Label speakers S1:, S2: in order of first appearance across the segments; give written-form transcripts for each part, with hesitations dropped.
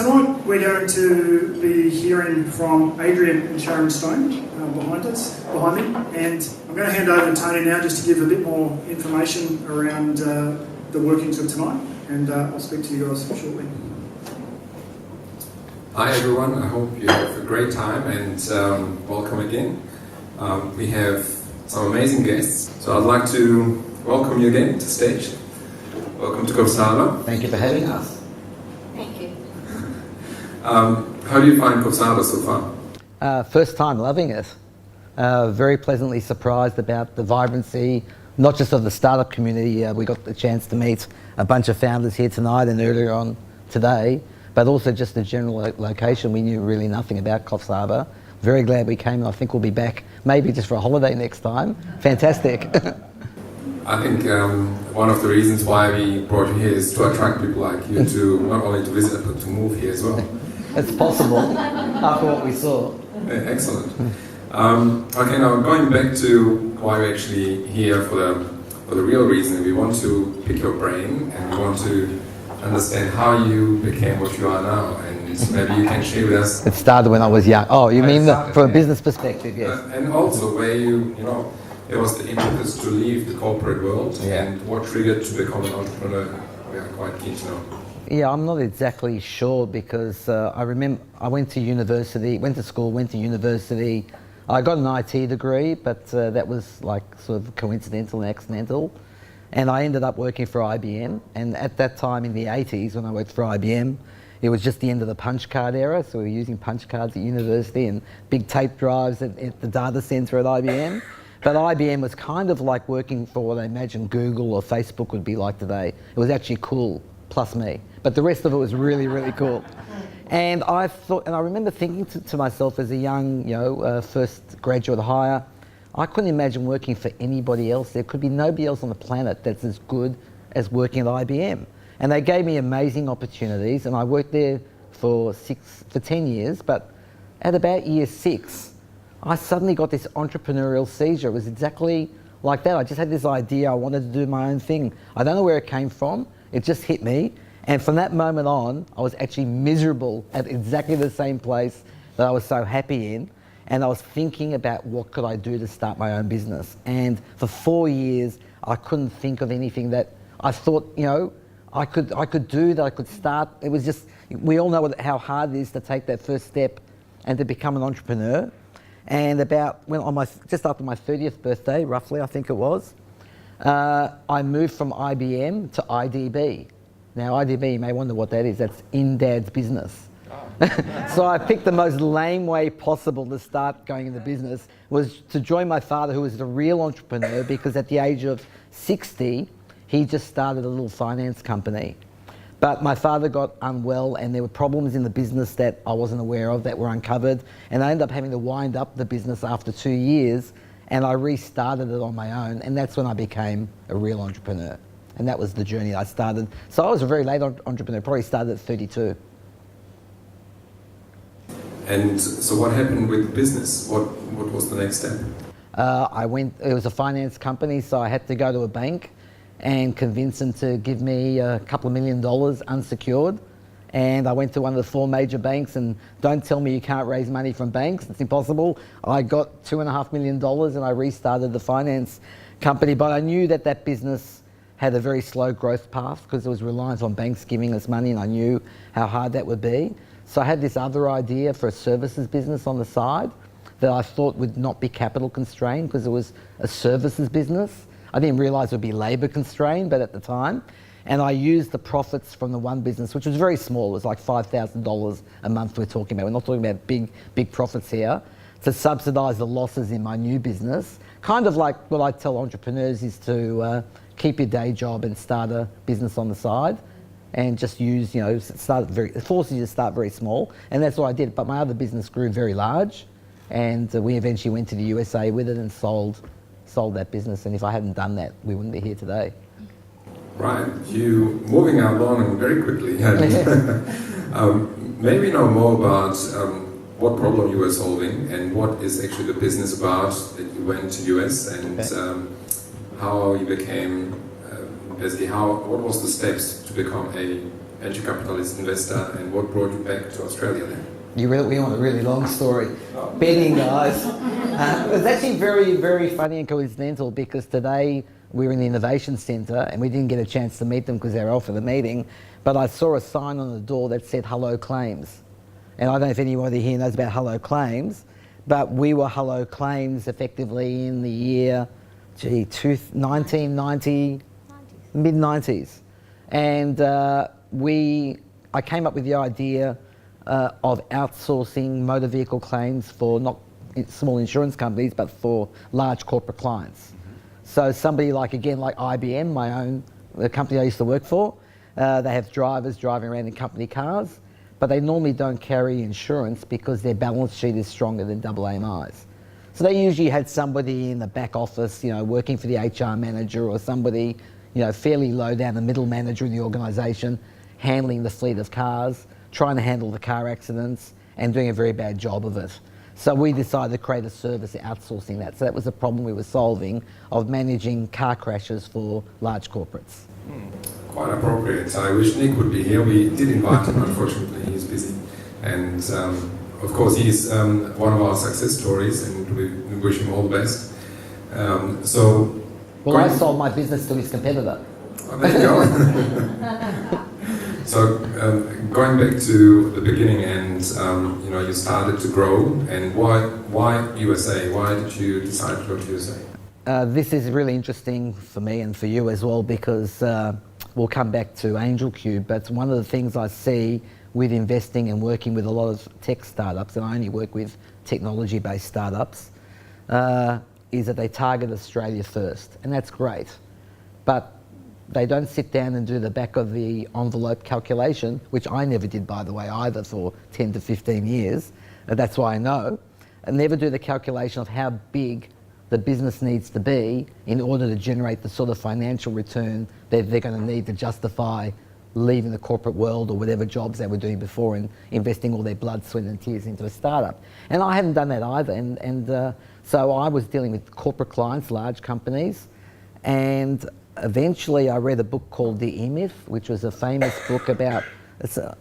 S1: Tonight we're going to be hearing from Adrian and Sharon Stone behind me, and I'm going to hand over to Tony now just to give a bit more information around the workings of tonight, and I'll speak to you guys shortly.
S2: Hi everyone, I hope you have a great time and welcome again. We have some amazing guests, so I'd like to welcome you again to stage. Welcome to Coffs Harbour.
S3: Thank you for having us.
S4: Thank you.
S2: How do you find Coffs Harbour so far?
S3: First time loving it. Very pleasantly surprised about the vibrancy, not just of the startup community. We got the chance to meet a bunch of founders here tonight and earlier on today, but also just the general location. We knew really nothing about Coffs Harbour. Very glad we came, and I think we'll be back maybe just for a holiday next time. Fantastic.
S2: I think one of the reasons why we brought you here is to attract people like you to not only to visit but to move here as well.
S3: It's possible after what we saw.
S2: Excellent. Okay, now going back to why we're actually here for the real reason, we want to pick your brain and we want to understand how you became what you are now, and maybe you can share with us.
S3: It started when I was young. Oh, you mean from a business perspective, yes.
S2: And also where there was the impetus to leave the corporate world, and what triggered to become an entrepreneur. We are quite keen to know.
S3: Yeah, I'm not exactly sure because I remember I went to school, went to university. I got an IT degree, but that was like sort of coincidental and accidental. And I ended up working for IBM. And at that time in the 80s, when I worked for IBM, it was just the end of the punch card era. So we were using punch cards at university and big tape drives at the data center at IBM. But IBM was kind of like working for what I imagine Google or Facebook would be like today. It was actually cool, plus me. But the rest of it was really, really cool. And I remember thinking to myself as a young, first graduate hire, I couldn't imagine working for anybody else. There could be nobody else on the planet that's as good as working at IBM. And they gave me amazing opportunities, and I worked there for 10 years, but at about year 6, I suddenly got this entrepreneurial seizure. It was exactly like that. I just had this idea. I wanted to do my own thing. I don't know where it came from. It just hit me. And from that moment on, I was actually miserable at exactly the same place that I was so happy in. And I was thinking about what could I do to start my own business. And for 4 years, I couldn't think of anything that I thought, I could do, that I could start. It was just, we all know how hard it is to take that first step and to become an entrepreneur. And just after my 30th birthday, roughly, I think it was, I moved from IBM to IDB. Now, IDB, you may wonder what that is. That's in Dad's business. So I picked the most lame way possible to start going into business, was to join my father, who was the real entrepreneur, because at the age of 60, he just started a little finance company. But my father got unwell, and there were problems in the business that I wasn't aware of that were uncovered, and I ended up having to wind up the business after 2 years, and I restarted it on my own, and that's when I became a real entrepreneur. And that was the journey I started. So I was a very late entrepreneur, probably started at 32.
S2: And so what happened with the business? What was the next step?
S3: It was a finance company, so I had to go to a bank and convince them to give me a couple of $1 million unsecured. And I went to one of the 4 major banks, and don't tell me you can't raise money from banks, it's impossible. I got $2.5 million and I restarted the finance company, but I knew that business had a very slow growth path because it was reliant on banks giving us money, and I knew how hard that would be. So I had this other idea for a services business on the side that I thought would not be capital constrained because it was a services business. I didn't realise it would be labour constrained, but at the time. And I used the profits from the one business, which was very small. It was like $5,000 a month we're talking about. We're not talking about big profits here, to subsidise the losses in my new business. Kind of like what I tell entrepreneurs is to keep your day job and start a business on the side. And just use, it forces you to start very small. And that's what I did. But my other business grew very large. And we eventually went to the USA with it and sold that business. And if I hadn't done that, we wouldn't be here today.
S2: Right. You moving along very quickly. Maybe know more about what problem you were solving and what is actually the business about that you went to US and how you became... Basically, what was the steps to become a venture capitalist investor, and what brought you back to Australia then?
S3: We want a really long story. Betting, guys. It was actually very, very funny and coincidental because today we were in the Innovation Centre and we didn't get a chance to meet them because they were off for the meeting, but I saw a sign on the door that said Hello Claims. And I don't know if anybody here knows about Hello Claims, but we were Hello Claims effectively in the year, 1990, mid-90s. And I came up with the idea of outsourcing motor vehicle claims for not small insurance companies, but for large corporate clients. So somebody like IBM, the company I used to work for, they have drivers driving around in company cars, but they normally don't carry insurance because their balance sheet is stronger than AAMI's. So they usually had somebody in the back office, working for the HR manager, or somebody, fairly low down, the middle manager in the organisation, handling the fleet of cars, trying to handle the car accidents, and doing a very bad job of it. So we decided to create a service outsourcing that. So that was the problem we were solving, of managing car crashes for large corporates.
S2: Quite appropriate. I wish Nick would be here. We did invite him, unfortunately he's busy. And of course he's one of our success stories, and we wish him all the best.
S3: I sold my business to his competitor.
S2: Oh, there you go. So going back to the beginning, and you started to grow, and why USA? Why did you decide to go to USA?
S3: This is really interesting for me and for you as well, because we'll come back to Angel Cube, but one of the things I see with investing and working with a lot of tech startups, and I only work with technology-based startups, is that they target Australia first, and that's great. But they don't sit down and do the back of the envelope calculation, which I never did, by the way, either, for 10 to 15 years. That's why I know. And never do the calculation of how big the business needs to be in order to generate the sort of financial return that they're going to need to justify leaving the corporate world or whatever jobs they were doing before and investing all their blood, sweat and tears into a startup. And I hadn't done that either. So I was dealing with corporate clients, large companies, and eventually I read a book called The E-Myth, which was a famous book about,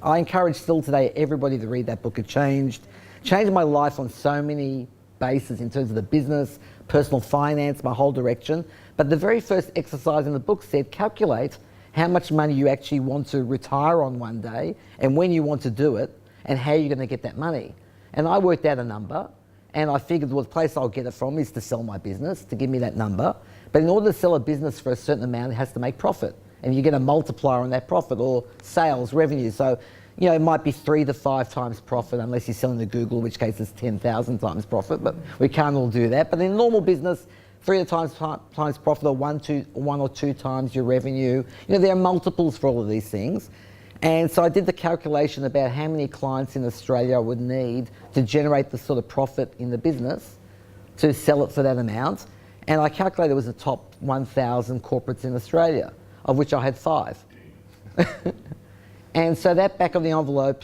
S3: I encourage still today everybody to read that book. It changed my life on so many bases in terms of the business, personal finance, my whole direction. But the very first exercise in the book said, calculate how much money you actually want to retire on one day and when you want to do it and how you're going to get that money. And I worked out a number, and I figured, well, the place I'll get it from is to sell my business, to give me that number. But in order to sell a business for a certain amount, it has to make profit. And you get a multiplier on that profit, or sales, revenue. So, it might be 3 to 5 times profit, unless you're selling to Google, in which case it's 10,000 times profit, but we can't all do that. But in normal business, 3 times profit, or 1 or 2 times your revenue. There are multiples for all of these things. And so I did the calculation about how many clients in Australia I would need to generate the sort of profit in the business to sell it for that amount. And I calculated it was the top 1,000 corporates in Australia, of which I had 5. And so that back of the envelope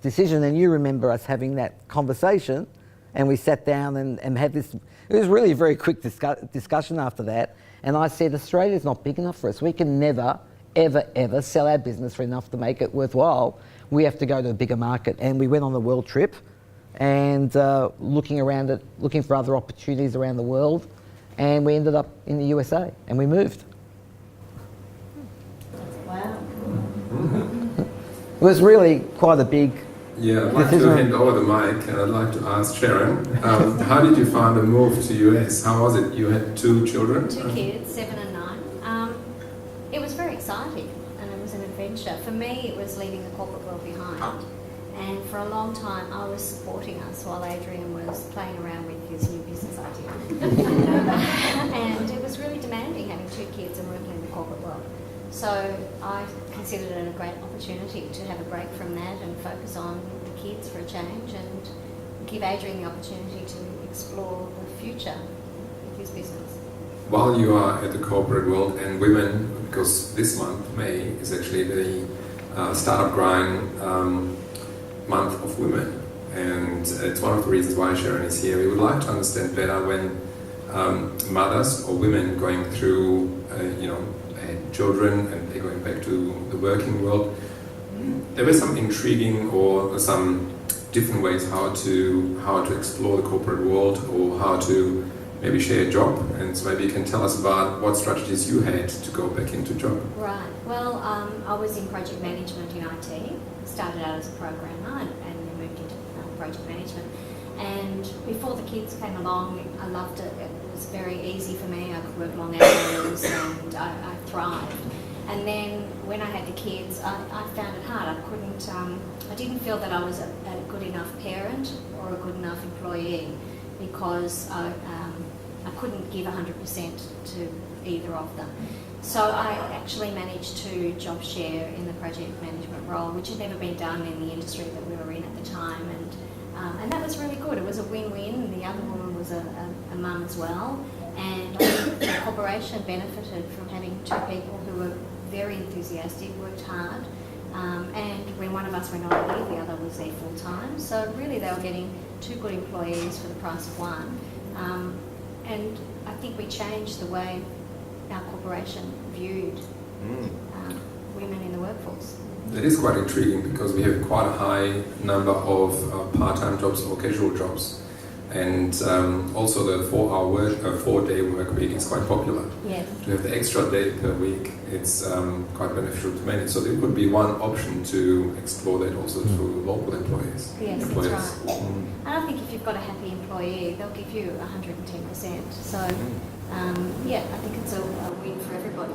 S3: decision, and you remember us having that conversation, and we sat down and had this, it was really a very quick discussion after that. And I said, Australia's not big enough for us. We can never, ever, ever sell our business for enough to make it worthwhile. We have to go to a bigger market. And we went on the world trip and looking for other opportunities around the world. And we ended up in the USA, and we moved.
S4: Wow.
S3: It was really quite a big...
S2: Yeah, I'd like to hand over the mic, and I'd like to ask Sharon, how did you find the move to US? How was it? You had 2 children?
S4: 2 kids, 7 and 9. It was very exciting, and it was an adventure. For me, it was leaving the corporate world behind. And for a long time, I was supporting us while Adrian was playing around with his new business idea. And it was really demanding having 2 kids and working in the corporate world. So I considered it a great opportunity to have a break from that and focus on the kids for a change, and give Adrian the opportunity to explore the future with his business.
S2: While you are at the corporate world and women, because this month, May, is actually the startup grind month of women, and it's one of the reasons why Sharon is here. We would like to understand better when mothers or women going through, had children and they're going back to the working world, there were some intriguing or some different ways how to explore the corporate world, or how to maybe share a job. And so maybe you can tell us about what strategies you had to go back into job.
S4: Right. Well, I was in project management in IT. Started out as a programmer and then moved into project management. And before the kids came along, I loved it. It was very easy for me. I could work long hours and I thrived. And then when I had the kids, I found it hard. I didn't feel that I was a good enough parent or a good enough employee, because I couldn't give 100% to either of them. So I actually managed to job share in the project management role, which had never been done in the industry that we were in at the time. And that was really good. It was a win-win. The other woman was a mum as well. And I think the corporation benefited from having two people who were very enthusiastic, worked hard. And when one of us went on leave, the other was there full time. So really they were getting two good employees for the price of one. And I think we changed the way our corporation viewed women in the workforce.
S2: That is quite intriguing, because we have quite a high number of part-time jobs or casual jobs. And also the 4-day work week is quite popular.
S4: Yes.
S2: To have the extra day per week, it's quite beneficial to many. So there could be one option to explore that also to local employees.
S4: Yes, that's right. And I think if you've got a happy employee, they'll give you 110%. So yeah, I think it's a win for everybody.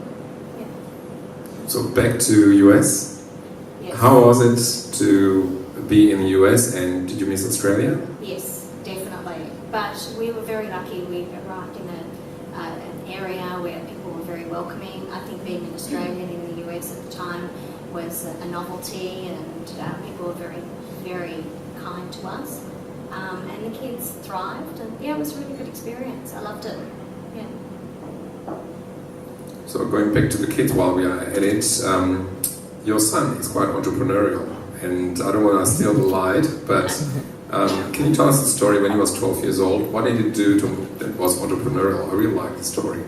S4: Yeah.
S2: So back to US.
S4: Yes.
S2: How was it to be in the US, and did you miss Australia?
S4: Yes, definitely. But we were very lucky. We arrived in an area where people were very welcoming. I think being an Australian in the US at the time was a novelty, and people were very, very kind to us. And the kids thrived, and yeah, it was a really good experience. I loved it. Yeah.
S2: So going back to the kids while we are at it, your son is quite entrepreneurial, and I don't want to steal the light, but can you tell us the story when he was 12 years old? What did he do that was entrepreneurial? I really like the story.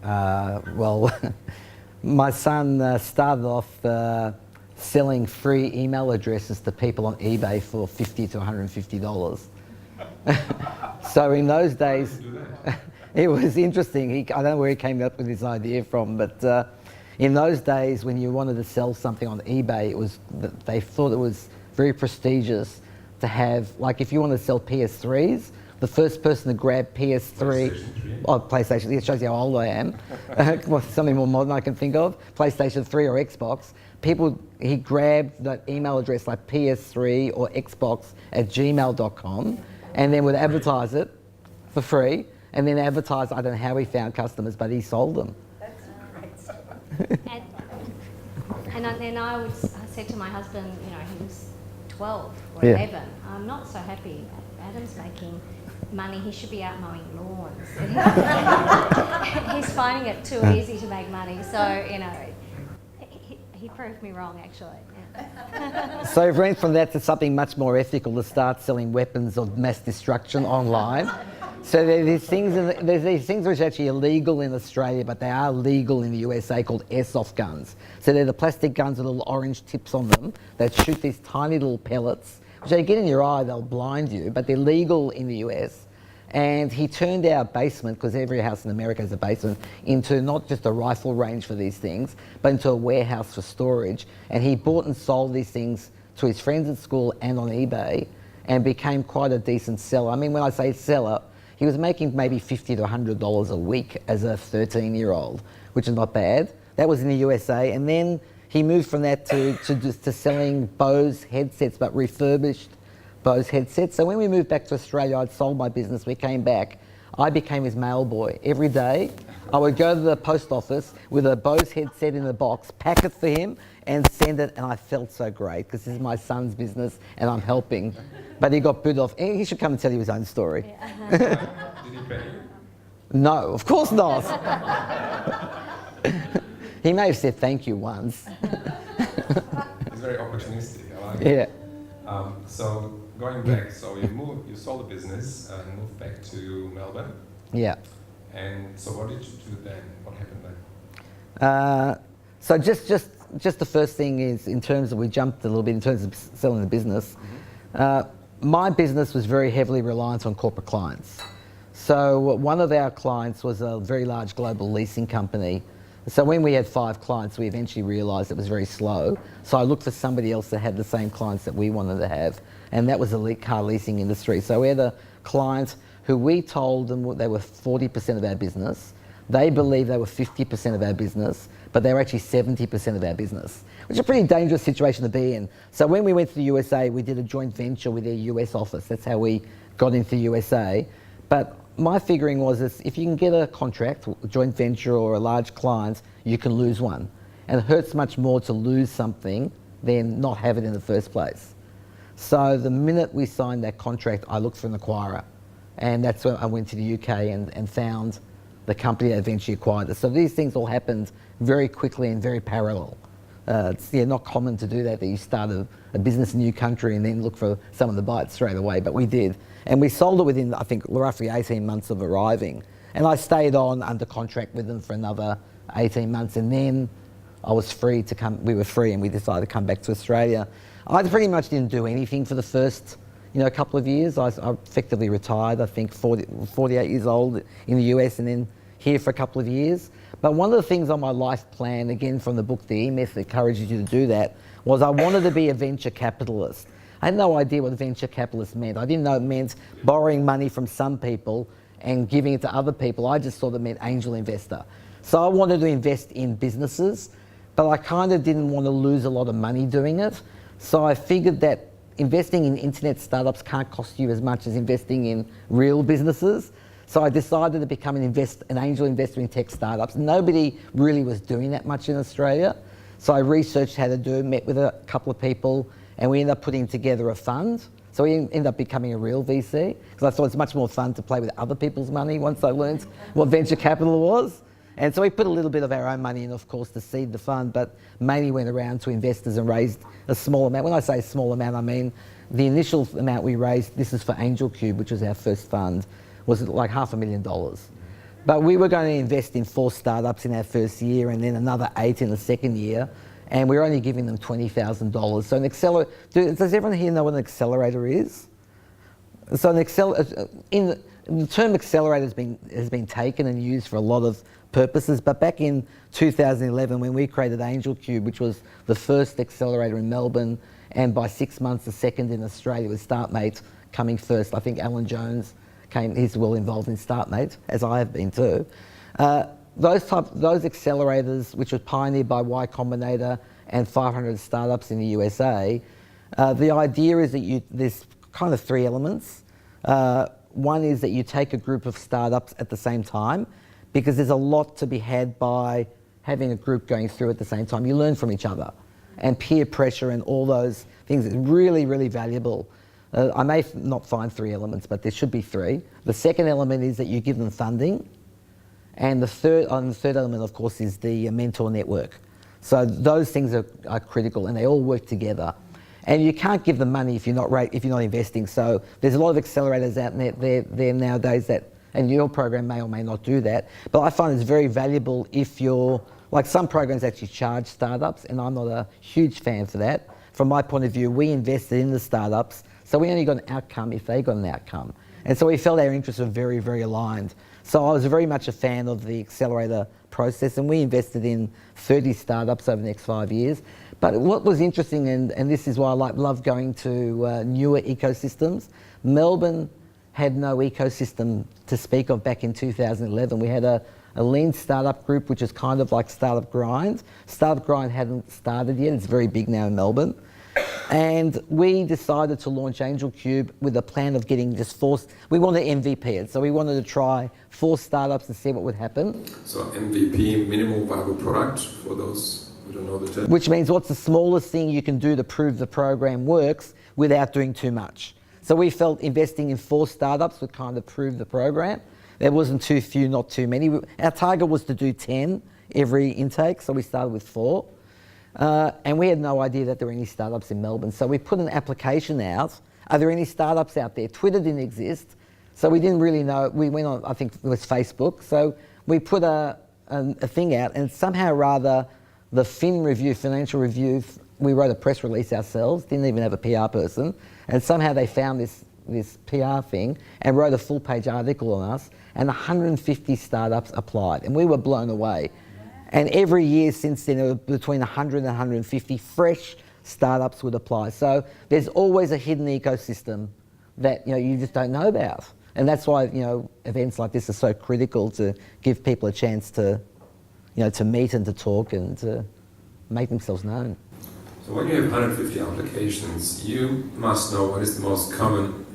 S3: Well, my son started off selling free email addresses to people on eBay for $50 to $150. So in those days, it was interesting. I don't know where he came up with this idea from, but in those days when you wanted to sell something on eBay, they thought it was very prestigious to have, like if you want to sell PS3s, the first person to grab PS3, PlayStation, it shows you how old I am, something more modern I can think of, PlayStation 3 or Xbox, he grabbed that email address like PS3 or Xbox at gmail.com and then would advertise it for free, and then advertise, I don't know how he found customers, but he sold them.
S5: That's a great story.
S4: And then I said to my husband, you know, he was 12 or
S3: Yeah.
S4: 11, I'm not so happy. Adam's making money, he should be out mowing lawns. He's finding it too easy to make money, so, you know, he proved me wrong, actually. Yeah.
S3: So it went from that to something much more ethical, to start selling weapons of mass destruction online. So there's these things which are actually illegal in Australia, but they are legal in the USA, called airsoft guns. So they're the plastic guns with little orange tips on them that shoot these tiny little pellets, which they get in your eye, they'll blind you, but they're legal in the US. And he turned our basement, because every house in America has a basement, into not just a rifle range for these things, but into a warehouse for storage. And he bought and sold these things to his friends at school and on eBay, and became quite a decent seller. I mean, when I say seller, he was making maybe $50 to $100 a week as a 13-year-old, which is not bad. That was in the USA. And then he moved from that to selling Bose headsets, but refurbished Bose headsets. So when we moved back to Australia, I'd sold my business, we came back, I became his mail boy. Every day, I would go to the post office with a Bose headset in a box, pack it for him, and send it, and I felt so great, because this is my son's business, and I'm helping. But he got booed off. He should come and tell you his own story.
S2: Did he pay you?
S3: No, of course not. He may have said thank you once.
S2: He's very opportunistic, I like it.
S3: Yeah.
S2: So going back, so you sold the business and moved back to Melbourne.
S3: Yeah.
S2: And so what did you do then? What happened then?
S3: So just just the first thing is in terms of, we jumped a little bit in terms of selling the business. My business was very heavily reliant on corporate clients. So one of our clients was a very large global leasing company. So when we had 5 clients, we eventually realised it was very slow. So I looked for somebody else that had the same clients that we wanted to have, and that was the car leasing industry. So we had a client who we told them they were 40% of our business. They believed they were 50% of our business, but they were actually 70% of our business, which is a pretty dangerous situation to be in. So when we went to the USA, we did a joint venture with their US office. That's how we got into the USA. But my figuring was this: if you can get a contract, a joint venture or a large client, you can lose one. And it hurts much more to lose something than not have it in the first place. So the minute we signed that contract, I looked for an acquirer. And that's when I went to the UK and found the company that eventually acquired us. So these things all happened very quickly and very parallel. It's not common to do that you start a business in a new country and then look for someone to buy it straight away, but we did. And we sold it within, I think, roughly 18 months of arriving. And I stayed on under contract with them for another 18 months, and then I was free to come, we were free and we decided to come back to Australia. I pretty much didn't do anything for the first couple of years. I effectively retired, I think 48 years old in the US, and then here for a couple of years. But one of the things on my life plan, again from the book The E-Myth, encourages you to do that, was I wanted to be a venture capitalist. I had no idea what a venture capitalist meant. I didn't know it meant borrowing money from some people and giving it to other people. I just thought it meant angel investor. So I wanted to invest in businesses, but I kind of didn't want to lose a lot of money doing it. So I figured that investing in internet startups can't cost you as much as investing in real businesses. So I decided to become an angel investor in tech startups. Nobody really was doing that much in Australia. So I researched how to do it, met with a couple of people, and we ended up putting together a fund. So we ended up becoming a real VC, because I thought it's much more fun to play with other people's money once I learned what venture capital was. And so we put a little bit of our own money in, of course, to seed the fund, but mainly went around to investors and raised a small amount. When I say small amount, I mean the initial amount we raised, this is for Angel Cube, which was our first fund, was like $500,000. But we were going to invest in 4 startups in our first year and then another 8 in the second year, and we were only giving them $20,000. So an accelerator, does everyone here know what an accelerator is? So the term accelerator has been taken and used for a lot of purposes, but back in 2011 when we created Angel Cube, which was the first accelerator in Melbourne, and by 6 months the second in Australia, with StartMate coming first. I think Alan Jones he's well involved in StartMate, as I have been too. Those accelerators, which were pioneered by Y Combinator and 500 startups in the USA, the idea is that there's kind of 3 elements. One is that you take a group of startups at the same time, because there's a lot to be had by having a group going through at the same time. You learn from each other, and peer pressure and all those things is really, really valuable. I may not find 3 elements, but there should be 3. The second element is that you give them funding. And the third element, of course, is the mentor network. So those things are critical, and they all work together. And you can't give them money if you're not investing. So there's a lot of accelerators out there nowadays that, and your program may or may not do that. But I find it's very valuable if you're, like some programs actually charge startups, and I'm not a huge fan for that. From my point of view, we invested in the startups, so we only got an outcome if they got an outcome. And so we felt our interests were very, very aligned. So I was very much a fan of the accelerator process, and we invested in 30 startups over the next 5 years. But what was interesting, and this is why I love going to newer ecosystems, Melbourne had no ecosystem to speak of back in 2011. We had a lean startup group, which is kind of like Startup Grind. Startup Grind hadn't started yet. It's very big now in Melbourne. And we decided to launch Angel Cube with a plan of getting just 4. We wanted to MVP it, so we wanted to try 4 startups and see what would happen.
S2: So MVP, minimum viable product, for those who don't know the term.
S3: Which means what's the smallest thing you can do to prove the program works without doing too much. So we felt investing in 4 startups would kind of prove the program. There wasn't too few, not too many. Our target was to do 10 every intake, so we started with 4. And we had no idea that there were any startups in Melbourne. So we put an application out. Are there any startups out there? Twitter didn't exist, so we didn't really know. We went on, I think it was Facebook. So we put a thing out, and somehow or other, the Fin Review, Financial Review, we wrote a press release ourselves, didn't even have a PR person, and somehow they found this PR thing and wrote a full-page article on us, and 150 startups applied, and we were blown away. And every year since then, there were between 100 and 150 fresh startups would apply. So there's always a hidden ecosystem that you just don't know about. And that's why events like this are so critical, to give people a chance to to meet and to talk and to make themselves known.
S2: So when you have 150 applications, you must know what is the most common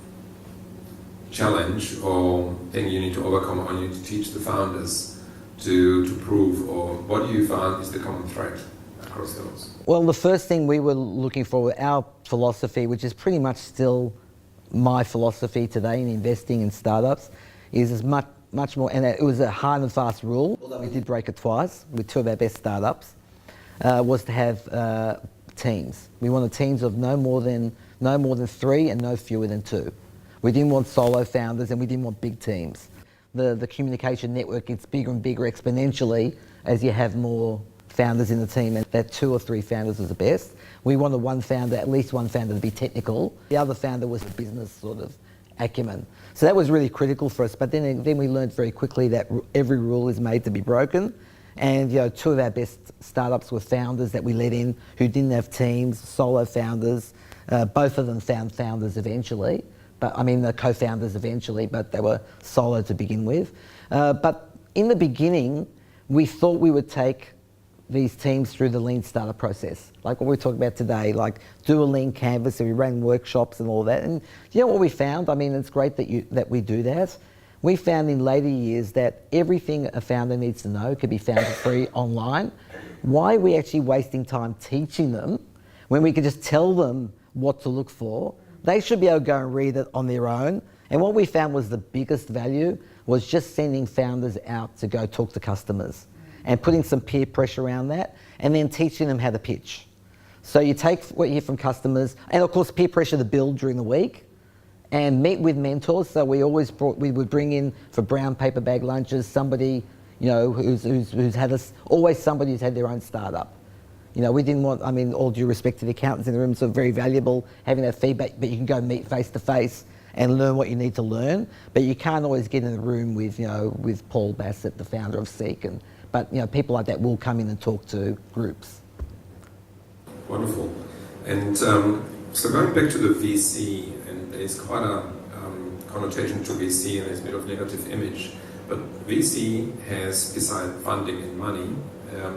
S2: challenge or thing you need to overcome, or you need to teach the founders to prove, or what do you find is the common thread across those?
S3: Well, the first thing we were looking for, our philosophy, which is pretty much still my philosophy today in investing in startups, is much more, and it was a hard and fast rule, although we did break it twice with two of our best startups, was to have teams. We wanted teams of no more than 3 and no fewer than 2. We didn't want solo founders, and we didn't want big teams. The communication network gets bigger and bigger exponentially as you have more founders in the team, and that 2 or 3 founders is the best. We wanted at least one founder to be technical. The other founder was the business sort of acumen. So that was really critical for us, but then we learned very quickly that every rule is made to be broken. And 2 of our best startups were founders that we let in who didn't have teams, solo founders. Both of them found founders eventually, the co-founders eventually, but they were solo to begin with. But in the beginning, we thought we would take these teams through the lean startup process, like what we're talking about today, like do a lean canvas, and we ran workshops and all that. And what we found? It's great that we do that. We found in later years that everything a founder needs to know could be found for free online. Why are we actually wasting time teaching them when we could just tell them what to look for? They should be able to go and read it on their own. And what we found was the biggest value was just sending founders out to go talk to customers and putting some peer pressure around that, and then teaching them how to pitch. So you take what you hear from customers, and of course peer pressure to build during the week, and meet with mentors. So we would bring in for brown paper bag lunches somebody who's had always somebody who's had their own startup. We didn't want, all due respect to the accountants in the room, so very valuable having that feedback, but you can go meet face to face and learn what you need to learn. But you can't always get in the room with Paul Bassett, the founder of Seek, but people like that will come in and talk to groups.
S2: Wonderful. And so going back to the VC, and there's quite a connotation to VC, and there's a bit of negative image. But VC has, besides funding and money,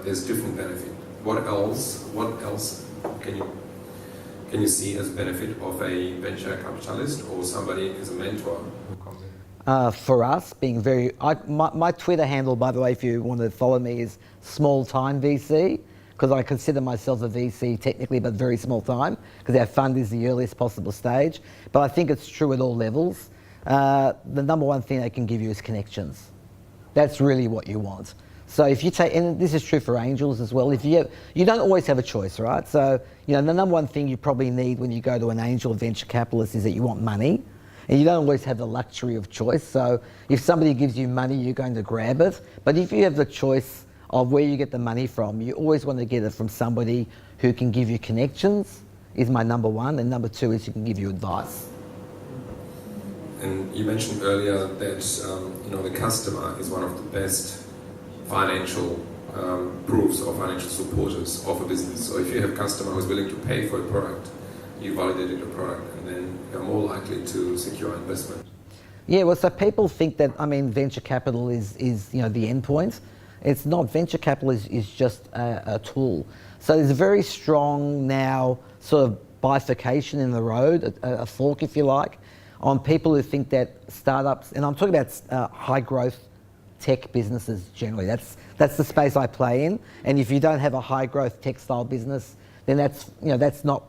S2: there's different benefit. What else can you see as benefit of a venture capitalist or somebody as a mentor who comes in?
S3: For us, being my Twitter handle, by the way, if you want to follow me, is small time VC, because I consider myself a VC technically, but very small time, because our fund is the earliest possible stage. But I think it's true at all levels. The number one thing they can give you is connections. That's really what you want. So if you take, and this is true for angels as well, you don't always have a choice, right? So, the number one thing you probably need when you go to an angel or venture capitalist is that you want money. And you don't always have the luxury of choice. So if somebody gives you money, you're going to grab it. But if you have the choice of where you get the money from, you always want to get it from somebody who can give you connections, is my number one. And number 2 is who can give you advice.
S2: And you mentioned earlier that the customer is one of the best financial proofs or financial supporters of a business. So if you have a customer who is willing to pay for a product, you validated a product, and then you're more likely to secure investment.
S3: Yeah, well, so people think that, venture capital is the end point. It's not. Venture capital is just a tool. So there's a very strong now sort of bifurcation in the road, a fork, if you like, on people who think that startups, and I'm talking about high growth tech businesses generally. That's the space I play in. And if you don't have a high growth textile business, then that's not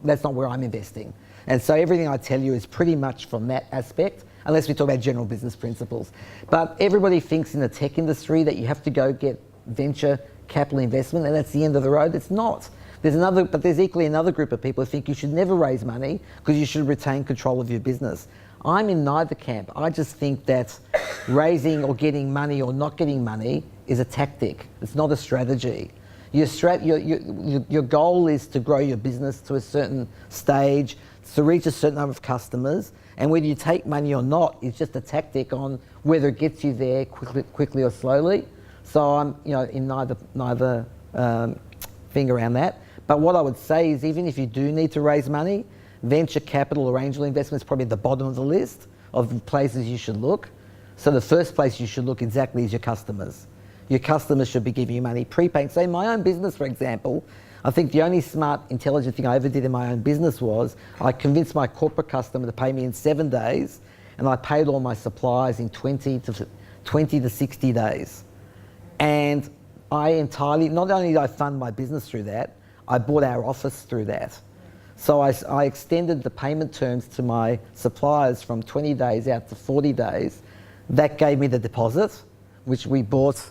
S3: where I'm investing. And so everything I tell you is pretty much from that aspect, unless we talk about general business principles. But everybody thinks in the tech industry that you have to go get venture capital investment, and that's the end of the road. It's not. There's equally another group of people who think you should never raise money because you should retain control of your business. I'm in neither camp. I just think that raising or getting money or not getting money is a tactic. It's not a strategy. Your goal is to grow your business to a certain stage, to reach a certain number of customers, and whether you take money or not is just a tactic on whether it gets you there quickly or slowly. So I'm, in neither thing around that. But what I would say is, even if you do need to raise money, venture capital or angel investment is probably at the bottom of the list of places you should look. So the first place you should look exactly is your customers. Your customers should be giving you money prepaying. Say my own business, for example, I think the only smart, intelligent thing I ever did in my own business was I convinced my corporate customer to pay me in 7 days, and I paid all my suppliers in 20 to 60 days. And not only did I fund my business through that, I bought our office through that. So I extended the payment terms to my suppliers from 20 days out to 40 days. That gave me the deposit, which we bought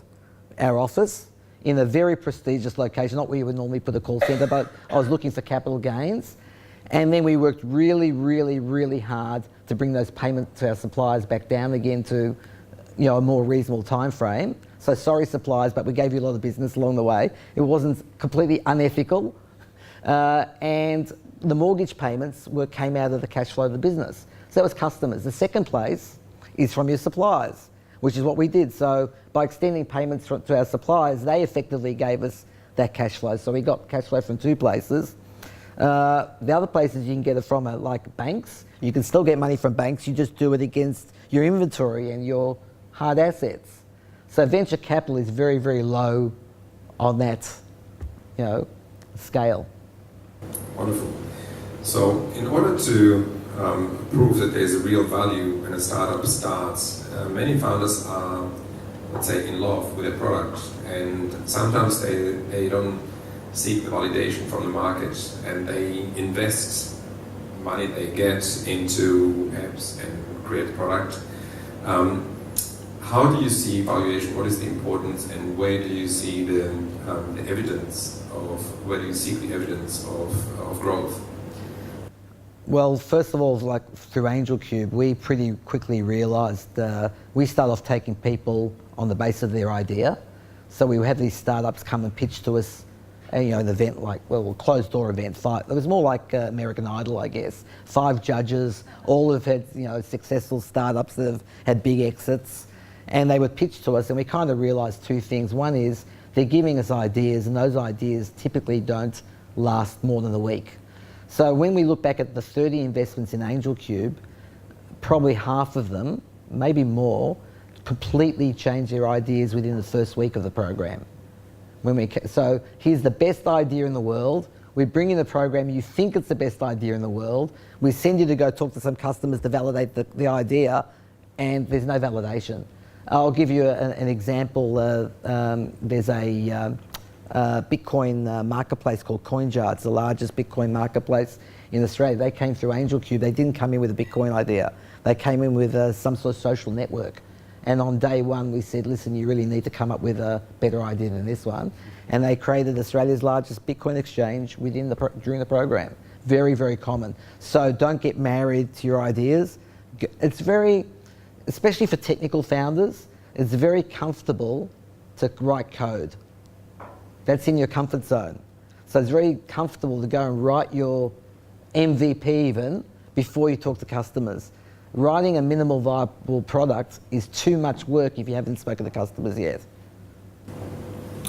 S3: our office in a very prestigious location, not where you would normally put a call centre, but I was looking for capital gains. And then we worked really, really, really hard to bring those payments to our suppliers back down again to a more reasonable time frame. So sorry suppliers, but we gave you a lot of business along the way. It wasn't completely unethical. And the mortgage payments came out of the cash flow of the business. So that was customers. The second place is from your suppliers, which is what we did. So by extending payments to our suppliers, they effectively gave us that cash flow. So we got cash flow from 2 places. The other places you can get it from are like banks. You can still get money from banks. You just do it against your inventory and your hard assets. So venture capital is very, very low on that, scale.
S2: Wonderful. So in order to prove that there's a real value when a startup starts, many founders are, let's say, in love with their product, and sometimes they don't seek the validation from the market, and they invest money they get into apps and create a product. How do you see valuation? What is the importance, and where do you see the evidence of, where do you seek the evidence of growth?
S3: Well, first of all, like through Angel Cube, we pretty quickly realised we start off taking people on the basis of their idea. So we have these startups come and pitch to us, an event like, a closed door event. It was more like American Idol, I guess. 5 judges, all have had successful startups that have had big exits, and they would pitch to us, and we kind of realised 2 things. One is they're giving us ideas, and those ideas typically don't last more than a week. So when we look back at the 30 investments in Angel Cube, probably half of them, maybe more, completely change their ideas within the first week of the program. So here's the best idea in the world. We bring in the program, you think it's the best idea in the world. We send you to go talk to some customers to validate the idea, and there's no validation. I'll give you an example. There's a Bitcoin marketplace called CoinJar. It's the largest Bitcoin marketplace in Australia. They came through Angel Cube. They didn't come in with a Bitcoin idea. They came in with some sort of social network. And on day one, we said, listen, you really need to come up with a better idea than this one. And they created Australia's largest Bitcoin exchange during the program. Very, very common. So don't get married to your ideas. It's very, especially for technical founders, it's very comfortable to write code. That's in your comfort zone. So it's very comfortable to go and write your MVP even before you talk to customers. Writing a minimal viable product is too much work if you haven't spoken to customers yet.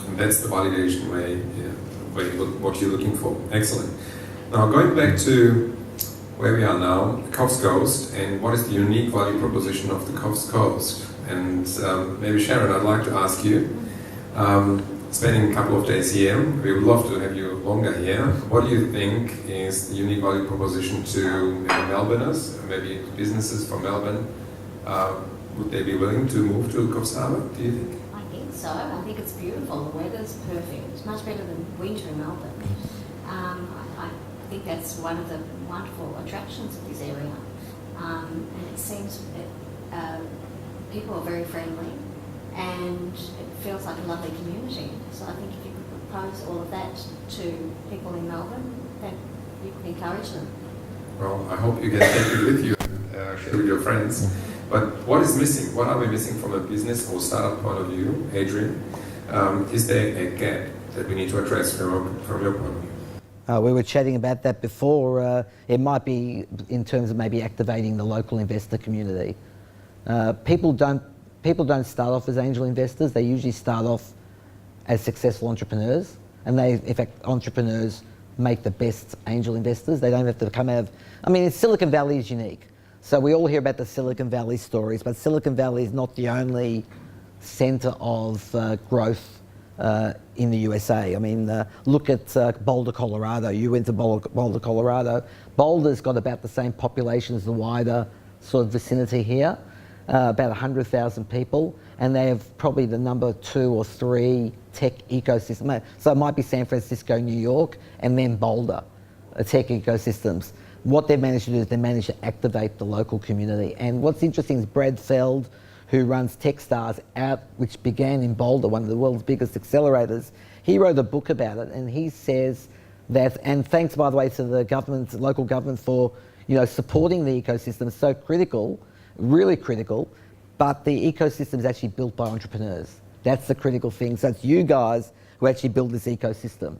S2: And that's the validation way, what you're looking for. Excellent. Now going back to where we are now, Coffs Coast, and what is the unique value proposition of the Coffs Coast? And maybe Sharon, I'd like to ask you, spending a couple of days here, we would love to have you longer here. What do you think is the unique value proposition to maybe Melbourners, maybe businesses from Melbourne? Would they be willing to move to Coffs Harbour, do you think?
S4: I think so. I think it's beautiful. The weather's perfect. It's much better than winter in Melbourne. I think that's one of the wonderful attractions of this area. And it seems that people are very friendly, and it feels like a lovely community. So I think if you could propose all of that to people in Melbourne, then you could encourage them.
S2: Well, I hope you get that with you and share with your friends. But what is missing? What are we missing from a business or startup point of view, Adrian, Is there a gap that we need to address from your point of view?
S3: We were chatting about that before. It might be in terms of maybe activating the local investor community. People don't start off as angel investors. They usually start off as successful entrepreneurs, and in fact, entrepreneurs make the best angel investors. They don't have to come out of. I mean, Silicon Valley is unique. So we all hear about the Silicon Valley stories, but Silicon Valley is not the only centre of growth in the USA. I mean, look at Boulder, Colorado. You went to Boulder, Colorado. Boulder's got about the same population as the wider sort of vicinity here, about 100,000 people, and they have probably the number 2 or 3 tech ecosystem. So it might be San Francisco, New York, and then Boulder, tech ecosystems. What they've managed to do is they managed to activate the local community. And what's interesting is Brad Feld, who runs Techstars out, which began in Boulder, one of the world's biggest accelerators, he wrote a book about it, and he says that, and thanks by the way to the government, local government for supporting the ecosystem, so critical, really critical, but the ecosystem is actually built by entrepreneurs. That's the critical thing. So it's you guys who actually build this ecosystem.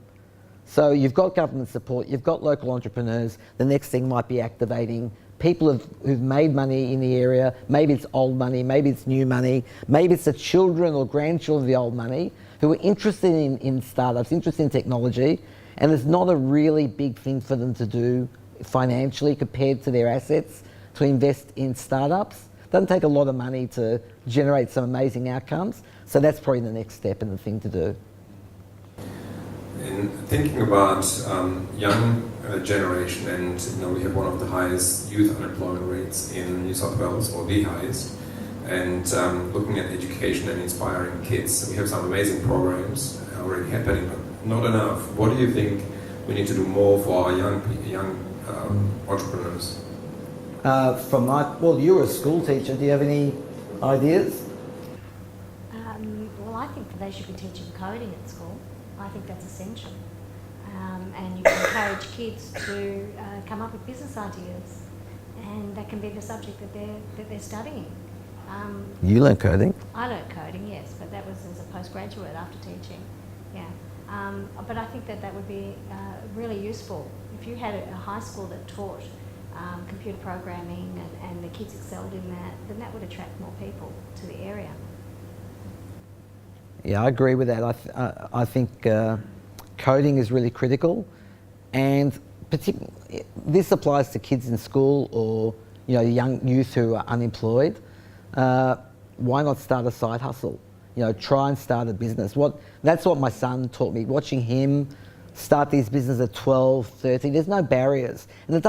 S3: So you've got government support, you've got local entrepreneurs. The next thing might be activating people who've made money in the area. Maybe it's old money, maybe it's new money, maybe it's the children or grandchildren of the old money who are interested in startups, interested in technology, and it's not a really big thing for them to do financially compared to their assets to invest in startups. It doesn't take a lot of money to generate some amazing outcomes. So that's probably the next step and the thing to do.
S2: In thinking about young generation, and we have one of the highest youth unemployment rates in New South Wales, or the highest, and looking at education and inspiring kids, we have some amazing programs already happening, but not enough. What do you think we need to do more for our young entrepreneurs?
S3: Well, you're a school teacher. Do you have any ideas?
S5: Well, I think that they should be teaching coding at school. I think that's essential. And you can encourage kids to come up with business ideas, and that can be the subject that they're studying.
S3: You learn coding?
S5: I learned coding, yes, but that was as a postgraduate after teaching. Yeah. But I think that would be really useful. If you had a high school that taught computer programming and the kids excelled in that, then that would attract more people to the area.
S3: Yeah, I agree with that. I think coding is really critical, and this applies to kids in school or young youth who are unemployed. Why not start a side hustle? Try and start a business. That's what my son taught me. Watching him start these businesses at 12, 13, there's no barriers, and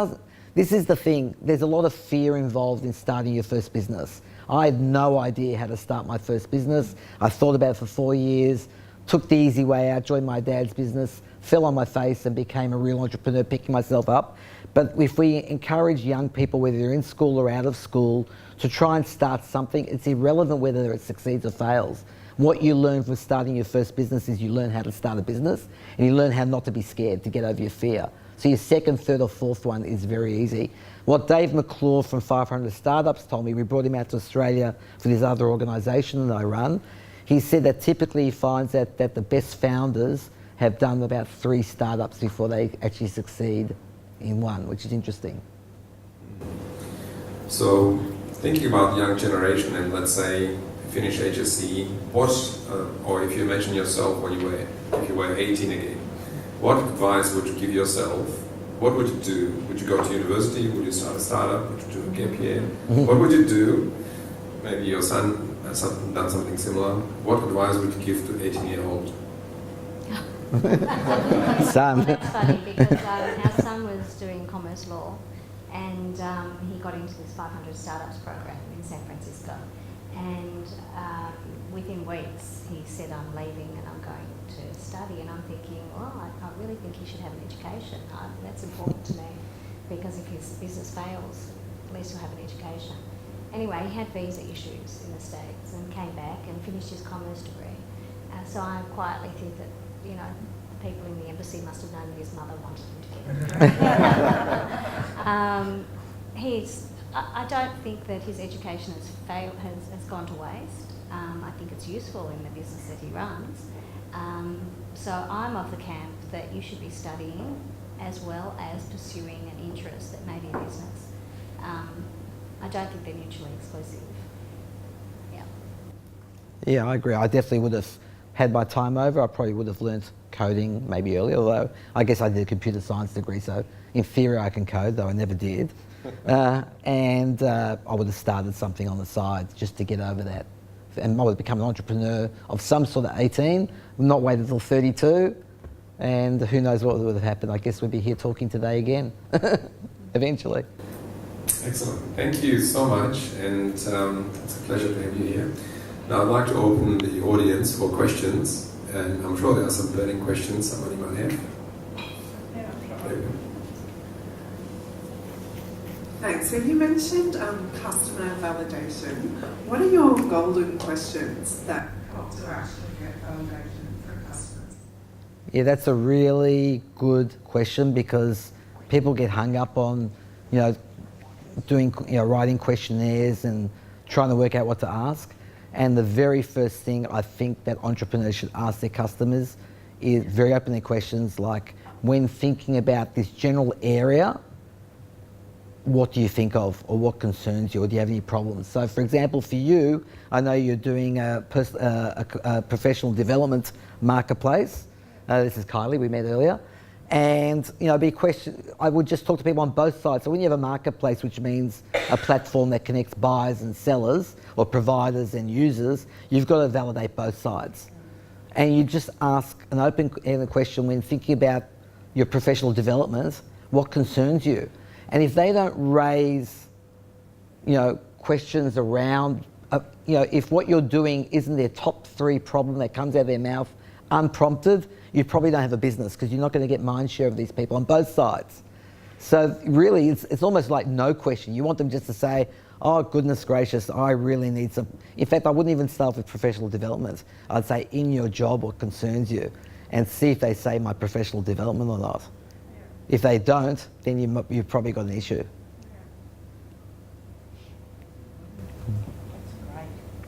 S3: this is the thing. There's a lot of fear involved in starting your first business. I had no idea how to start my first business. I thought about it for 4 years, took the easy way out, joined my dad's business, fell on my face and became a real entrepreneur, picking myself up. But if we encourage young people, whether they're in school or out of school, to try and start something, it's irrelevant whether it succeeds or fails. What you learn from starting your first business is you learn how to start a business, and you learn how not to be scared, to get over your fear. So your second, third or fourth one is very easy. What Dave McClure from 500 Startups told me, we brought him out to Australia for this other organisation that I run. He said that typically he finds that the best founders have done about 3 startups before they actually succeed in one, which is interesting.
S2: So thinking about the young generation, and let's say finish HSC, or if you imagine yourself if you were 18 again, what advice would you give yourself? What would you do? Would you go to university? Would you start a startup? Would you do a gap year? What would you do? Maybe your son has done something similar. What advice would you give to 18-year-old?
S3: Son.
S5: That's funny because our son was doing commerce law, and he got into this 500 Startups program in San Francisco. And within weeks, he said, "I'm leaving and I'm going to study." And I'm thinking, well, I really think he should have an education. That's important to me, because if his business fails, at least he'll have an education. Anyway, he had visa issues in the States and came back and finished his commerce degree. So I quietly think that, people in the embassy must have known that his mother wanted him to get married. I don't think that his education has gone to waste. I think it's useful in the business that he runs. So I'm of the camp that you should be studying as well as pursuing an interest that may be a business. I don't think they're mutually exclusive. Yeah.
S3: Yeah, I agree. I definitely would have had my time over. I probably would have learnt coding maybe earlier, although I guess I did a computer science degree, so in theory I can code, though I never did. And I would have started something on the side just to get over that. And I would have become an entrepreneur of some sort at 18, not wait until 32, and who knows what would have happened. I guess we'd be here talking today again, eventually.
S2: Excellent. Thank you so much, and it's a pleasure to have you here. Now I'd like to open the audience for questions, and I'm sure there are some burning questions somebody might have.
S6: Thanks. So you mentioned customer validation. What are your golden questions that help to actually get validation for customers?
S3: Yeah, that's a really good question, because people get hung up on, writing questionnaires and trying to work out what to ask. And the very first thing I think that entrepreneurs should ask their customers is very openly questions like, when thinking about this general area, what do you think of, or what concerns you, or do you have any problems? So, for example, for you, I know you're doing a professional development marketplace. This is Kylie, we met earlier. And, I would just talk to people on both sides. So when you have a marketplace, which means a platform that connects buyers and sellers, or providers and users, you've got to validate both sides. And you just ask an open-ended question when thinking about your professional development, what concerns you? And if they don't raise, questions around, if what you're doing isn't their top 3 problem that comes out of their mouth unprompted, you probably don't have a business, because you're not going to get mind share of these people on both sides. So really, it's almost like no question. You want them just to say, oh, goodness gracious, I really need some. In fact, I wouldn't even start with professional development. I'd say, in your job, what concerns you? And see if they say my professional development or not. If they don't, then you've probably got an issue.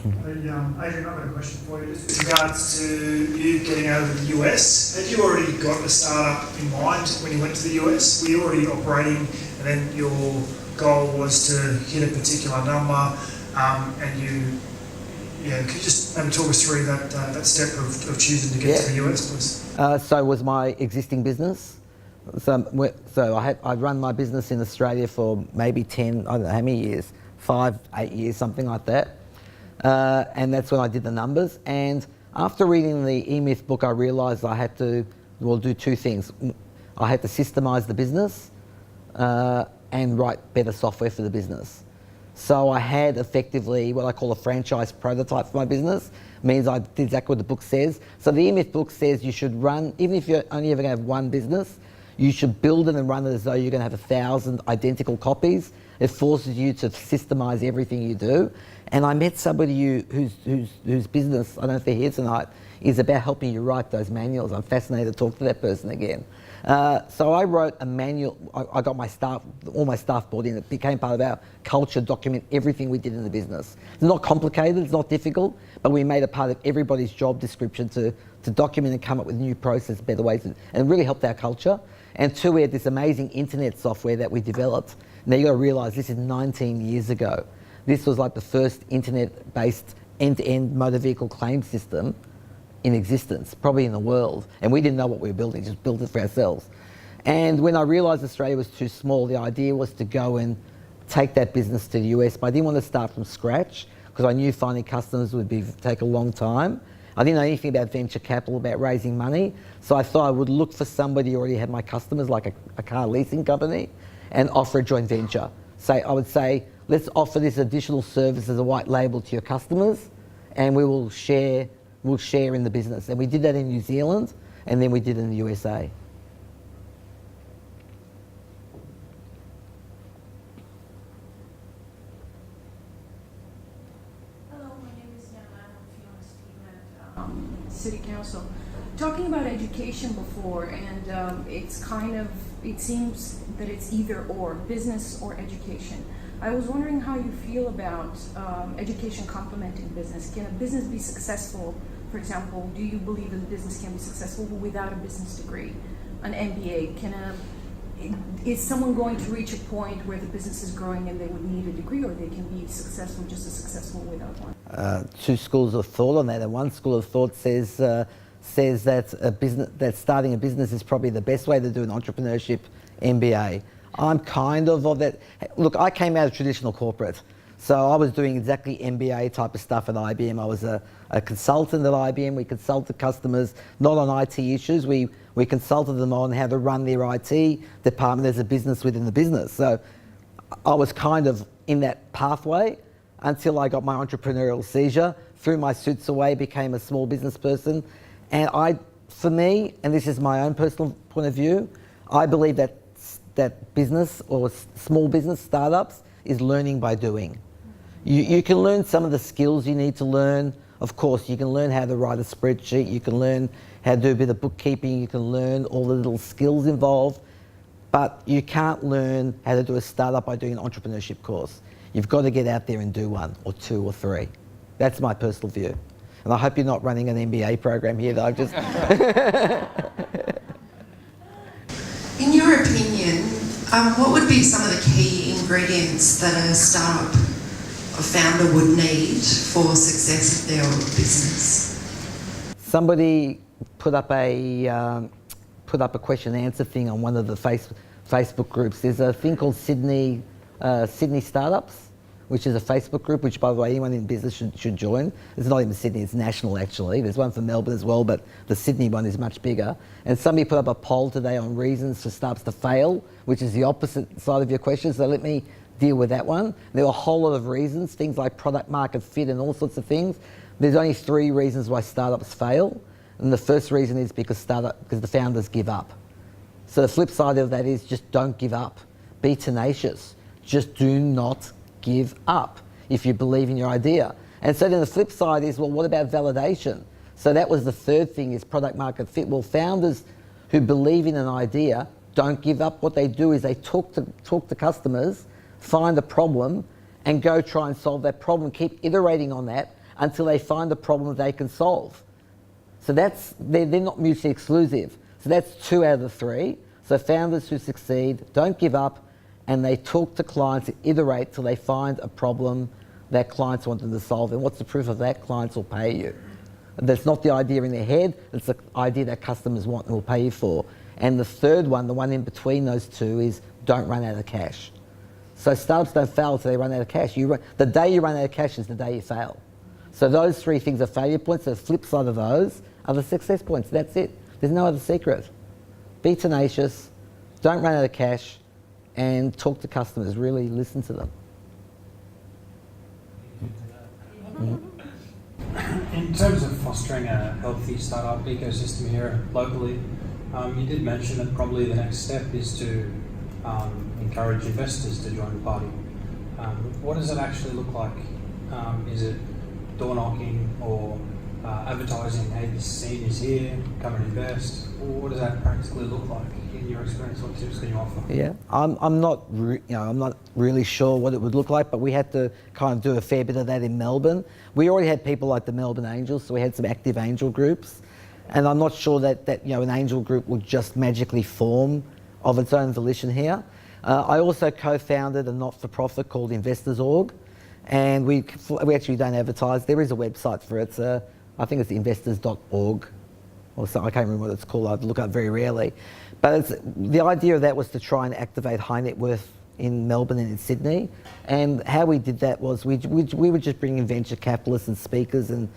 S1: Adrian, I've got a question for you. Just with regards to you getting over the US, had you already got the startup in mind when you went to the US? Were you already operating, and then your goal was to hit a particular number, and could you just maybe talk us through that step of choosing to get to the US, please?
S3: So was my existing business. So I'd run my business in Australia for maybe 10, I don't know how many years, 5, 8 years, something like that. And that's when I did the numbers. And after reading the E-Myth book, I realised I had to do 2 things. I had to systemize the business and write better software for the business. So I had effectively what I call a franchise prototype for my business. Means I did exactly what the book says. So the E-Myth book says you should run, even if you're only ever going to have one business, you should build it and run it as though you're going to have 1,000 identical copies. It forces you to systemize everything you do. And I met somebody whose business, I don't know if they're here tonight, is about helping you write those manuals. I'm fascinated to talk to that person again. So I wrote a manual. I got all my staff bought in. It became part of our culture, document everything we did in the business. It's not complicated, it's not difficult, but we made it part of everybody's job description to document and come up with new processes, better ways, and it really helped our culture. And 2, we had this amazing internet software that we developed. Now you got to realise this is 19 years ago. This was like the first internet-based end-to-end motor vehicle claim system in existence, probably in the world. And we didn't know what we were building, just built it for ourselves. And when I realised Australia was too small, the idea was to go and take that business to the US, but I didn't want to start from scratch, because I knew finding customers would take a long time. I didn't know anything about venture capital, about raising money. So I thought I would look for somebody who already had my customers, like a car leasing company, and offer a joint venture. I would say, let's offer this additional service as a white label to your customers, and we'll share in the business. And we did that in New Zealand, and then we did it in the USA.
S7: Hello, my name is Nana. I'm Fiona Steve at City Council. Talking about education before, and it seems that it's either or, business or education. I was wondering how you feel about education complementing business. Can a business be successful? For example, do you believe that a business can be successful without a business degree, an MBA? Is someone going to reach a point where the business is growing and they would need a degree, or they can be successful just as successful without one?
S3: Two schools of thought on that, and one school of thought says that starting a business is probably the best way to do an entrepreneurship MBA. I'm kind of that. Look, I came out of traditional corporate, so I was doing exactly MBA type of stuff at IBM. I was a consultant at IBM. We consulted customers not on IT issues. We consulted them on how to run their IT department as a business within the business. So I was kind of in that pathway until I got my entrepreneurial seizure, threw my suits away, became a small business person. And for me, and this is my own personal point of view, I believe that business or small business startups is learning by doing. You can learn some of the skills you need to learn. Of course, you can learn how to write a spreadsheet, you can learn how to do a bit of bookkeeping, you can learn all the little skills involved, but you can't learn how to do a startup by doing an entrepreneurship course. You've got to get out there and do one, or two, or three. That's my personal view. And I hope you're not running an MBA program here, though. Just
S8: In your opinion, what would be some of the key ingredients that a startup or founder would need for success of their business?
S3: somebody put up a question and answer thing on one of the Facebook groups. There's a thing called Sydney Startups, which is a Facebook group, which, by the way, anyone in business should join. It's not even Sydney, it's national, actually. There's one for Melbourne as well, but the Sydney one is much bigger. And somebody put up a poll today on reasons for startups to fail, which is the opposite side of your question, so let me deal with that one. There were a whole lot of reasons, things like product market fit and all sorts of things. There's only 3 reasons why startups fail. And the first reason is because the founders give up. So the flip side of that is just don't give up. Be tenacious. Just do not give up if you believe in your idea. And so then the flip side is, well, what about validation? So that was the third thing, is product market fit. Well, founders who believe in an idea don't give up. What they do is they talk to customers, find a problem, and go try and solve that problem. Keep iterating on that until they find a problem they can solve. So they're not mutually exclusive. So that's 2 out of the 3. So founders who succeed don't give up, and they talk to clients, iterate till they find a problem that clients want them to solve. And what's the proof of that? Clients will pay you. That's not the idea in their head, it's the idea that customers want and will pay you for. And the third one, the one in between those 2, is don't run out of cash. So startups don't fail until they run out of cash. The day you run out of cash is the day you fail. So those 3 things are failure points. The flip side of those are the success points. That's it. There's no other secret. Be tenacious, don't run out of cash, and talk to customers. Really listen to them.
S9: In terms of fostering a healthy startup ecosystem here locally, you did mention that probably the next step is to encourage investors to join the party. What does it actually look like? Is it door knocking or advertising, hey, this scene is here, come and invest? Or what does that practically look like in your experience? What tips can you offer?
S3: Yeah, I'm not really sure what it would look like, but we had to kind of do a fair bit of that in Melbourne. We already had people like the Melbourne Angels, so we had some active angel groups, and I'm not sure that an angel group will just magically form of its own volition here. I also co-founded a not-for-profit called Investors.org, and we actually don't advertise. There is a website for it. I think it's investors.org, or something. I can't remember what it's called. I look up very rarely. But the idea of that was to try and activate high net worth in Melbourne and in Sydney. And how we did that was we were just bringing venture capitalists and speakers and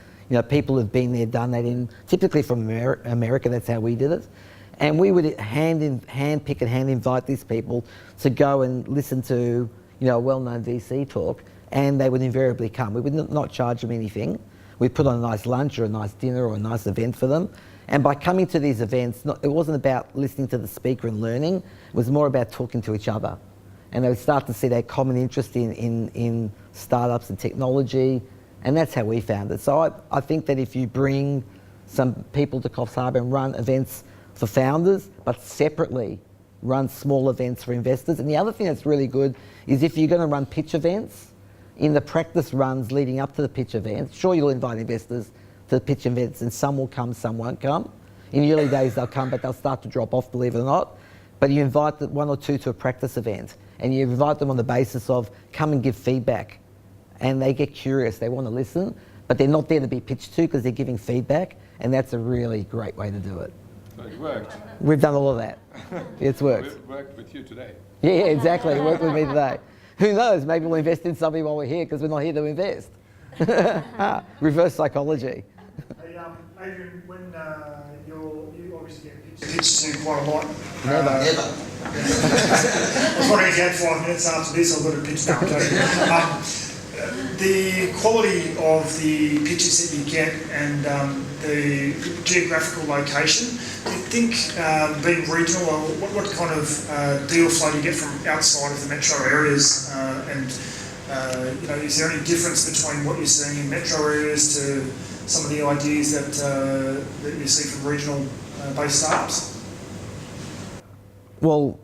S3: people who've been there, done that, typically from America. That's how we did it. And we would hand pick and hand invite these people to go and listen to a well-known VC talk, and they would invariably come. We would not charge them anything. We put on a nice lunch or a nice dinner or a nice event for them. And by coming to these events, it wasn't about listening to the speaker and learning, it was more about talking to each other. And they would start to see that common interest in startups and technology, and that's how we found it. So I think that if you bring some people to Coffs Harbour and run events for founders, but separately run small events for investors. And the other thing that's really good is if you're going to run pitch events, in the practice runs leading up to the pitch event, sure, you'll invite investors to the pitch events, and some will come, some won't come. In the early days they'll come, but they'll start to drop off, believe it or not. But you invite one or two to a practice event, and you invite them on the basis of come and give feedback. And they get curious, they want to listen, but they're not there to be pitched to because they're giving feedback, and that's a really great way to do it.
S2: So it worked.
S3: We've done all of that. It's worked.
S2: It worked with you today.
S3: Yeah, exactly. It worked with me today. Who knows? Maybe we'll invest in somebody while we're here because we're not here to invest. Reverse psychology.
S1: Hey, Adrian, when you obviously get pitched to quite a lot.
S3: Never.
S1: I was wondering if you had 5 minutes after this. I've got a pitch now. The quality of the pitches that you get and the geographical location, do you think being regional, or what kind of deal flow do you get from outside of the metro areas? Is there any difference between what you're seeing in metro areas to some of the ideas that you see from regional based startups?
S3: Well,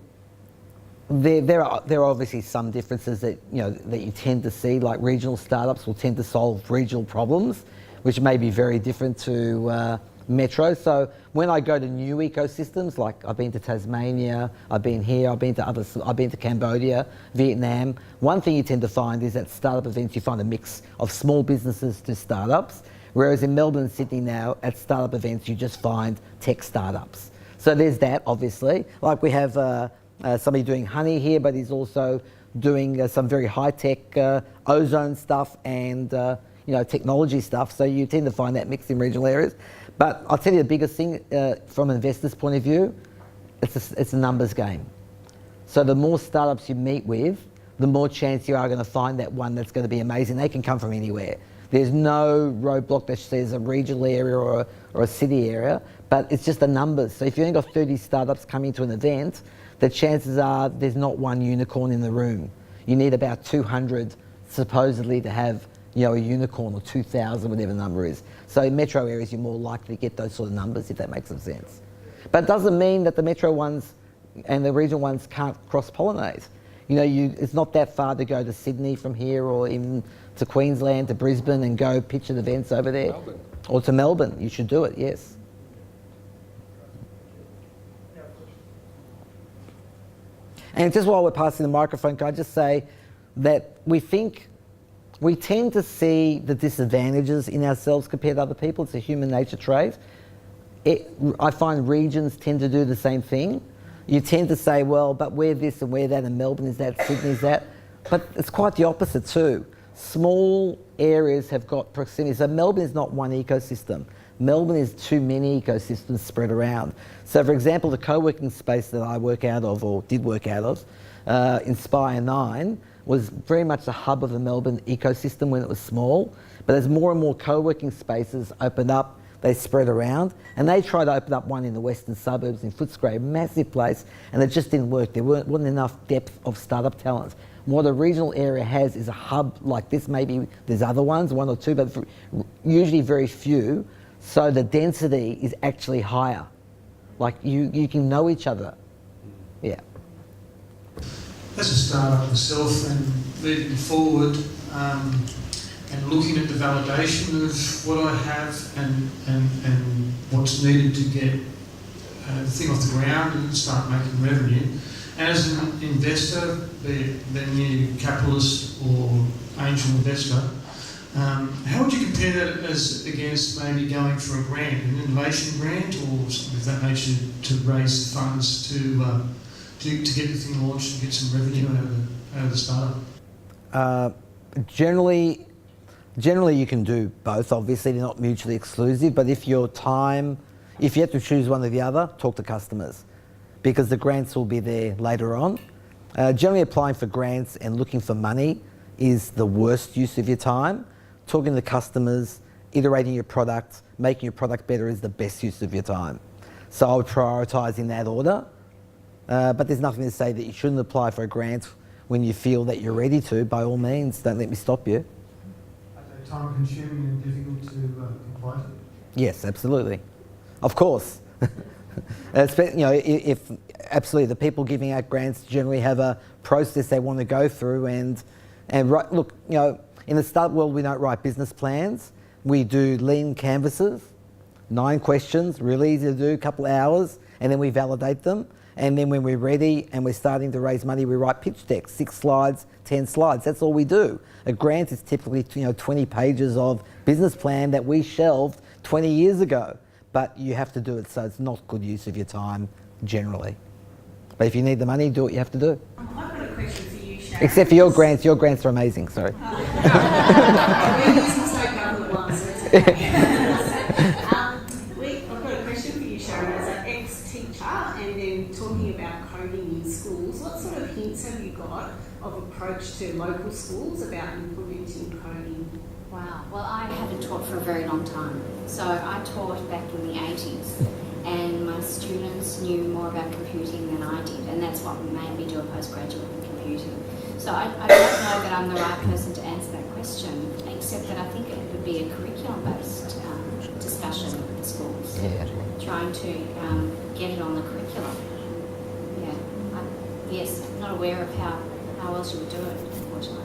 S3: there are obviously some differences that you tend to see. Like regional startups will tend to solve regional problems, which may be very different to metro. So when I go to new ecosystems, like I've been to Tasmania, I've been here, I've been to Cambodia, Vietnam. One thing you tend to find is at startup events you find a mix of small businesses to startups, whereas in Melbourne and Sydney now at startup events you just find tech startups. So there's that, obviously. Like we have somebody doing honey here, but he's also doing some very high-tech ozone stuff and technology stuff. So you tend to find that mixed in regional areas. But I'll tell you the biggest thing from an investor's point of view, it's a numbers game. So the more startups you meet with, the more chance you are going to find that one that's going to be amazing. They can come from anywhere. There's no roadblock that says a regional area or a city area, but it's just the numbers. So if you only got 30 startups coming to an event, the chances are there's not one unicorn in the room. You need about 200 supposedly to have a unicorn, or 2,000, whatever the number is. So in metro areas you're more likely to get those sort of numbers, if that makes some sense. But it doesn't mean that the metro ones and the regional ones can't cross-pollinate. It's not that far to go to Sydney from here, or even to Queensland, to Brisbane, and go pitch at events over there.
S2: Melbourne.
S3: Or to Melbourne. You should do it, yes. And just while we're passing the microphone, can I just say that we tend to see the disadvantages in ourselves compared to other people. It's a human nature trait. I find regions tend to do the same thing. You tend to say, well, but we're this and we're that, and Melbourne is that, Sydney is that. But it's quite the opposite too. Small areas have got proximity. So Melbourne is not one ecosystem. Melbourne is too many ecosystems spread around. So for example, the co-working space that I work out of, or did work out of, Inspire 9, was very much the hub of the Melbourne ecosystem when it was small. But as more and more co-working spaces opened up, they spread around, and they tried to open up one in the western suburbs in Footscray, massive place, and it just didn't work. There wasn't enough depth of startup talent. What a regional area has is a hub like this. Maybe there's other ones, one or two, but usually very few. So the density is actually higher. Like you can know each other. Yeah.
S10: As a startup myself and moving forward and looking at the validation of what I have and what's needed to get the thing off the ground and start making revenue. As an investor, be it new capitalist or angel investor, how would you compare that as against maybe going for a grant, an innovation grant or something of that nature, to raise funds to get the thing launched and get some revenue out of the startup?
S3: Generally you can do both. Obviously they're not mutually exclusive, but if you have to choose one or the other, talk to customers, because the grants will be there later on. Generally applying for grants and looking for money is the worst use of your time. Talking to customers, iterating your product, making your product better is the best use of your time. So I would prioritise in that order. But there's nothing to say that you shouldn't apply for a grant when you feel that you're ready to. By all means, don't let me stop you.
S10: Are they time consuming and difficult to comply to?
S3: Yes, absolutely. Of course. If absolutely. The people giving out grants generally have a process they want to go through, and look, in the startup world, we don't write business plans. We do lean canvases, 9 questions, really easy to do, a couple of hours, and then we validate them. And then when we're ready and we're starting to raise money, we write pitch decks, 6 slides, 10 slides. That's all we do. A grant is typically 20 pages of business plan that we shelved 20 years ago. But you have to do it, so it's not good use of your time generally. But if you need the money, do what you have to do.
S11: I've got a question for you, Sharon.
S3: Except for your grants. Your grants are amazing, sorry.
S11: We're using state government ones, so it's okay. I've got a question for you, Sharon. As an ex-teacher and then talking about coding in schools, what sort of hints have you got of approach to local schools about implementing coding?
S4: Wow. Well, I haven't taught for a very long time. So I taught back in the 80s, and my students knew more about computing than I did, and that's what made me do a postgraduate in computing. So I don't know that I'm the right person to answer that question, except that I think it would be a curriculum-based discussion in schools.
S3: Yeah.
S4: Trying to get it on the curriculum. Yeah. Yes, I'm not aware of how else you would do it, unfortunately.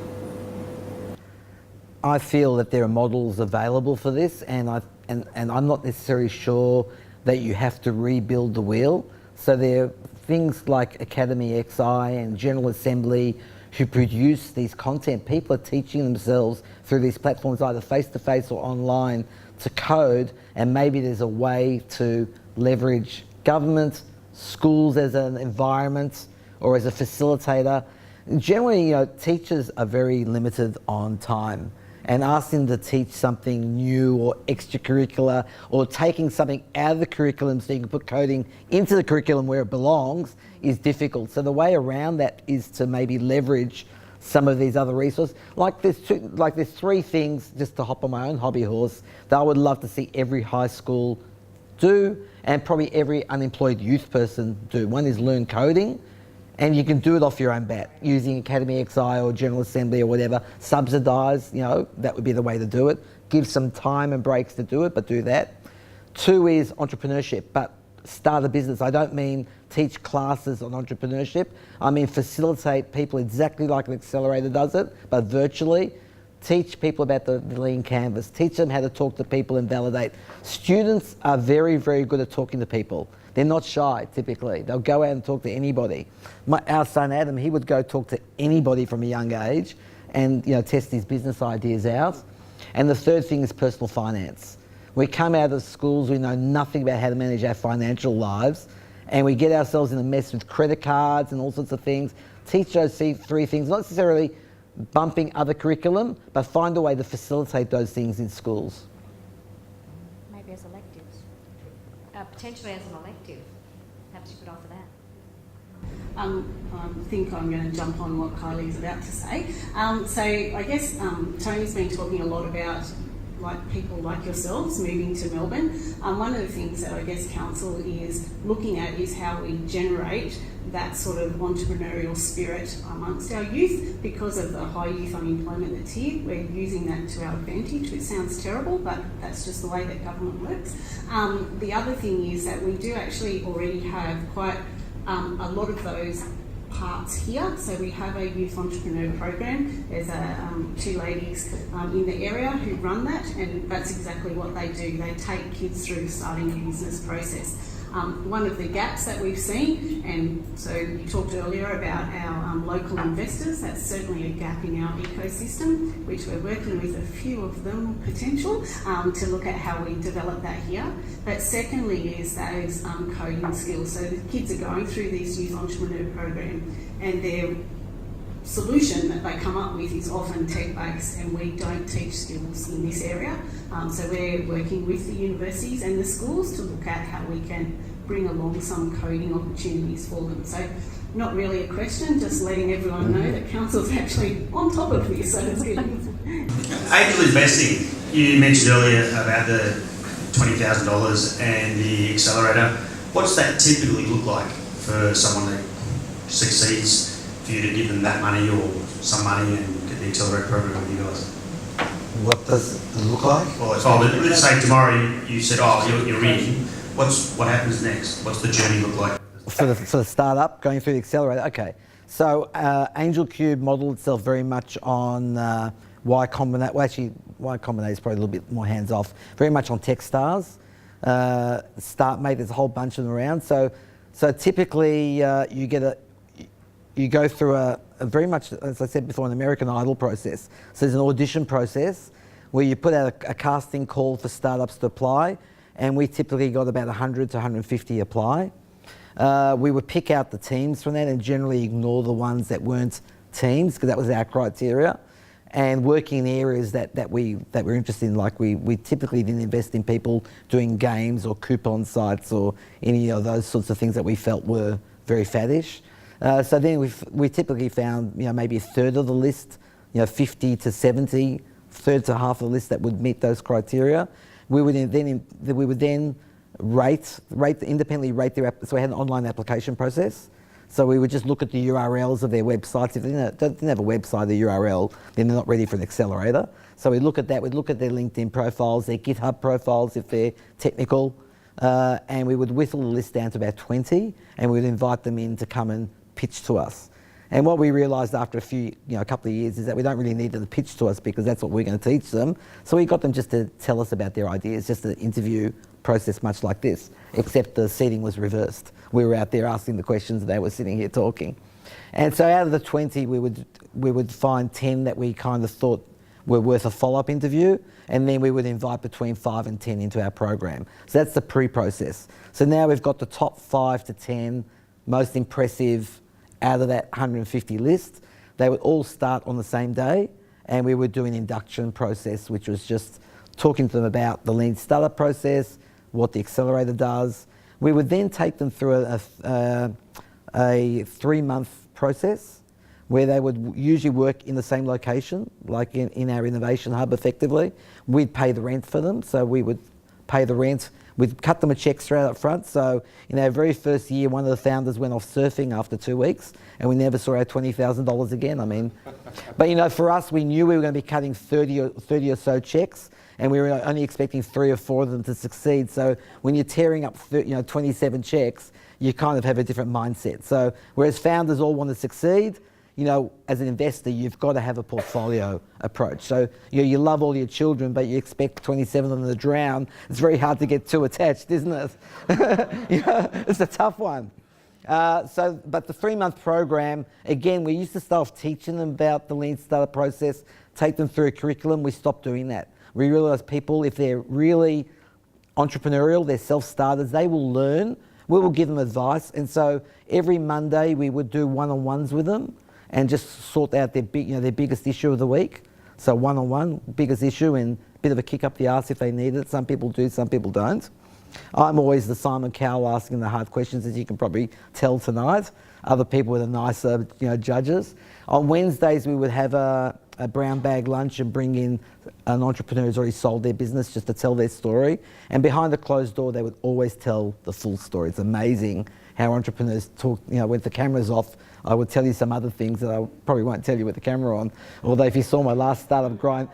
S3: I feel that there are models available for this, and I'm not necessarily sure that you have to rebuild the wheel. So there are things like Academy XI and General Assembly who produce these content. People are teaching themselves through these platforms, either face-to-face or online, to code, and maybe there's a way to leverage government, schools as an environment or as a facilitator. Generally, teachers are very limited on time, and asking them to teach something new or extracurricular, or taking something out of the curriculum so you can put coding into the curriculum where it belongs, is difficult. So the way around that is to maybe leverage some of these other resources. There's 3 things, just to hop on my own hobby horse, that I would love to see every high school do, and probably every unemployed youth person do. One is learn coding, and you can do it off your own bat using Academy XI or General Assembly or whatever. Subsidise, that would be the way to do it. Give some time and breaks to do it, but do that. 2 is entrepreneurship, but start a business. I don't mean teach classes on entrepreneurship. I mean facilitate people exactly like an accelerator does it, but virtually. Teach people about the lean canvas. Teach them how to talk to people and validate. Students are very, very good at talking to people. They're not shy, typically. They'll go out and talk to anybody. Our son Adam, he would go talk to anybody from a young age and test his business ideas out. And the 3rd thing is personal finance. We come out of schools, we know nothing about how to manage our financial lives, and we get ourselves in a mess with credit cards and all sorts of things. Teach those 3 things, not necessarily bumping other curriculum, but find a way to facilitate those things in schools.
S5: Maybe as electives. Potentially as an elective. Perhaps you could offer that.
S11: I think I'm going to jump on what Kylie's about to say. So I guess Tony's been talking a lot about people like yourselves moving to Melbourne. One of the things that I guess Council is looking at is how we generate that sort of entrepreneurial spirit amongst our youth because of the high youth unemployment that's here. We're using that to our advantage, which sounds terrible, but that's just the way that government works. The other thing is that we do actually already have quite a lot of those parts here. So we have a youth entrepreneur program. There's 2 ladies in the area who run that, and that's exactly what they do. They take kids through starting a business process. One of the gaps that we've seen, and so you talked earlier about our local investors, that's certainly a gap in our ecosystem, which we're working with a few of them potential to look at how we develop that here. But secondly is those coding skills. So the kids are going through this youth entrepreneur program, and their solution that they come up with is often tech-based, and we don't teach skills in this area. So we're working with the universities and the schools to look at how we can bring along some coding opportunities for them. So not really a question, just letting everyone know that Council's actually on top of this, so it's good.
S12: Angel investing, you mentioned earlier about the $20,000 and the accelerator. What's that typically look like for someone that succeeds, for you to give them that money or some money and get the accelerator program with you guys?
S13: What does it look like?
S12: Well, let's say tomorrow you said, you're in. What happens next? What's the journey look like?
S3: For the startup, going through the accelerator. Okay, so Angel Cube modeled itself very much on Y Combinator. Well, actually, Y Combinator is probably a little bit more hands off. Very much on Techstars. StartMate, there's a whole bunch of them around. So typically you go through a very much, as I said before, an American Idol process. So there's an audition process where you put out a casting call for startups to apply, and we typically got about 100 to 150 apply. We would pick out the teams from that and generally ignore the ones that weren't teams, because that was our criteria. And working in areas that we're interested in, like we typically didn't invest in people doing games or coupon sites or any of those sorts of things that we felt were very faddish. So then we typically found maybe a third of the list, 50 to 70, third to half of the list that would meet those criteria. We would then independently rate their so we had an online application process. So we would just look at the URLs of their websites. If they didn't have a website, the URL, then they're not ready for an accelerator. So we look at that. We'd look at their LinkedIn profiles, their GitHub profiles if they're technical, and we would whittle the list down to about 20, and we would invite them in to come and pitch to us. And what we realised after a couple of years is that we don't really need them to pitch to us because that's what we're going to teach them. So we got them just to tell us about their ideas, just an interview process much like this, except the seating was reversed. We were out there asking the questions and they were sitting here talking. And so out of the 20, we would find 10 that we kind of thought were worth a follow-up interview, and then we would invite between 5 and 10 into our program. So that's the pre-process. So now we've got the top 5 to 10 most impressive out of that 150 list. They would all start on the same day, and we would do an induction process, which was just talking to them about the lean startup process, what the accelerator does. We would then take them through a 3-month process where they would usually work in the same location, like in our innovation hub effectively. We'd pay the rent for them, so we would pay the rent. We'd cut them a cheque straight up front. So in our very first year, one of the founders went off surfing after 2 weeks, and we never saw our $20,000 again. I mean, but for us, we knew we were going to be cutting 30 or so cheques, and we were only expecting 3 or 4 of them to succeed. So when you're tearing up 27 cheques, you kind of have a different mindset. So whereas founders all want to succeed, as an investor, you've got to have a portfolio approach. So you love all your children, but you expect 27 of them to drown. It's very hard to get too attached, isn't it? It's a tough one. But the 3-month program, again, we used to start off teaching them about the lean startup process, take them through a curriculum. We stopped doing that. We realised people, if they're really entrepreneurial, they're self-starters, they will learn. We will give them advice. And so every Monday we would do one-on-ones with them and just sort out their biggest issue of the week. So one-on-one, biggest issue, and a bit of a kick up the arse if they need it. Some people do, some people don't. I'm always the Simon Cowell asking the hard questions, as you can probably tell tonight. Other people were the nicer, judges. On Wednesdays, we would have a brown bag lunch and bring in an entrepreneur who's already sold their business just to tell their story. And behind the closed door, they would always tell the full story. It's amazing how entrepreneurs talk, when the camera's off. I would tell you some other things that I probably won't tell you with the camera on. Although if you saw my last startup grind,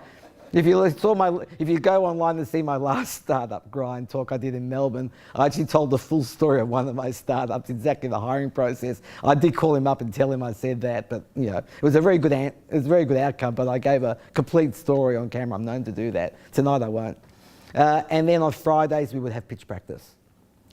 S3: if you go online and see my last startup grind talk I did in Melbourne, I actually told the full story of one of my startups, exactly the hiring process. I did call him up and tell him I said that, but it was a very good outcome. But I gave a complete story on camera. I'm known to do that. Tonight I won't. And then on Fridays we would have pitch practice,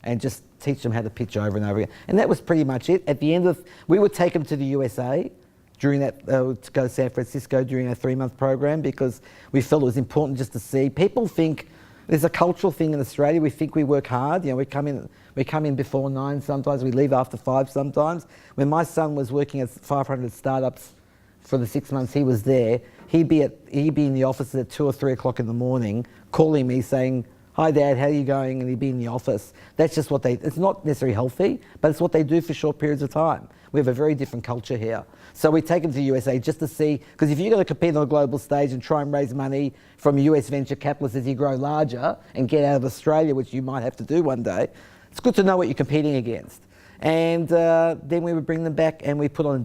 S3: and just teach them how to pitch over and over again. And that was pretty much it. At the end we would take them to the USA during that, to go to San Francisco during a 3-month program, because we felt it was important just to see. People think, there's a cultural thing in Australia, we think we work hard. We come in before 9 sometimes, we leave after 5 sometimes. When my son was working at 500 startups for the 6 months he was there, he'd be in the office at 2 or 3 o'clock in the morning, calling me saying, "Hi Dad, how are you going?" And he'd be in the office. That's just it's not necessarily healthy, but it's what they do for short periods of time. We have a very different culture here. So we take them to the USA just to see, because if you're going to compete on a global stage and try and raise money from US venture capitalists as you grow larger and get out of Australia, which you might have to do one day, it's good to know what you're competing against. And then we would bring them back and we put on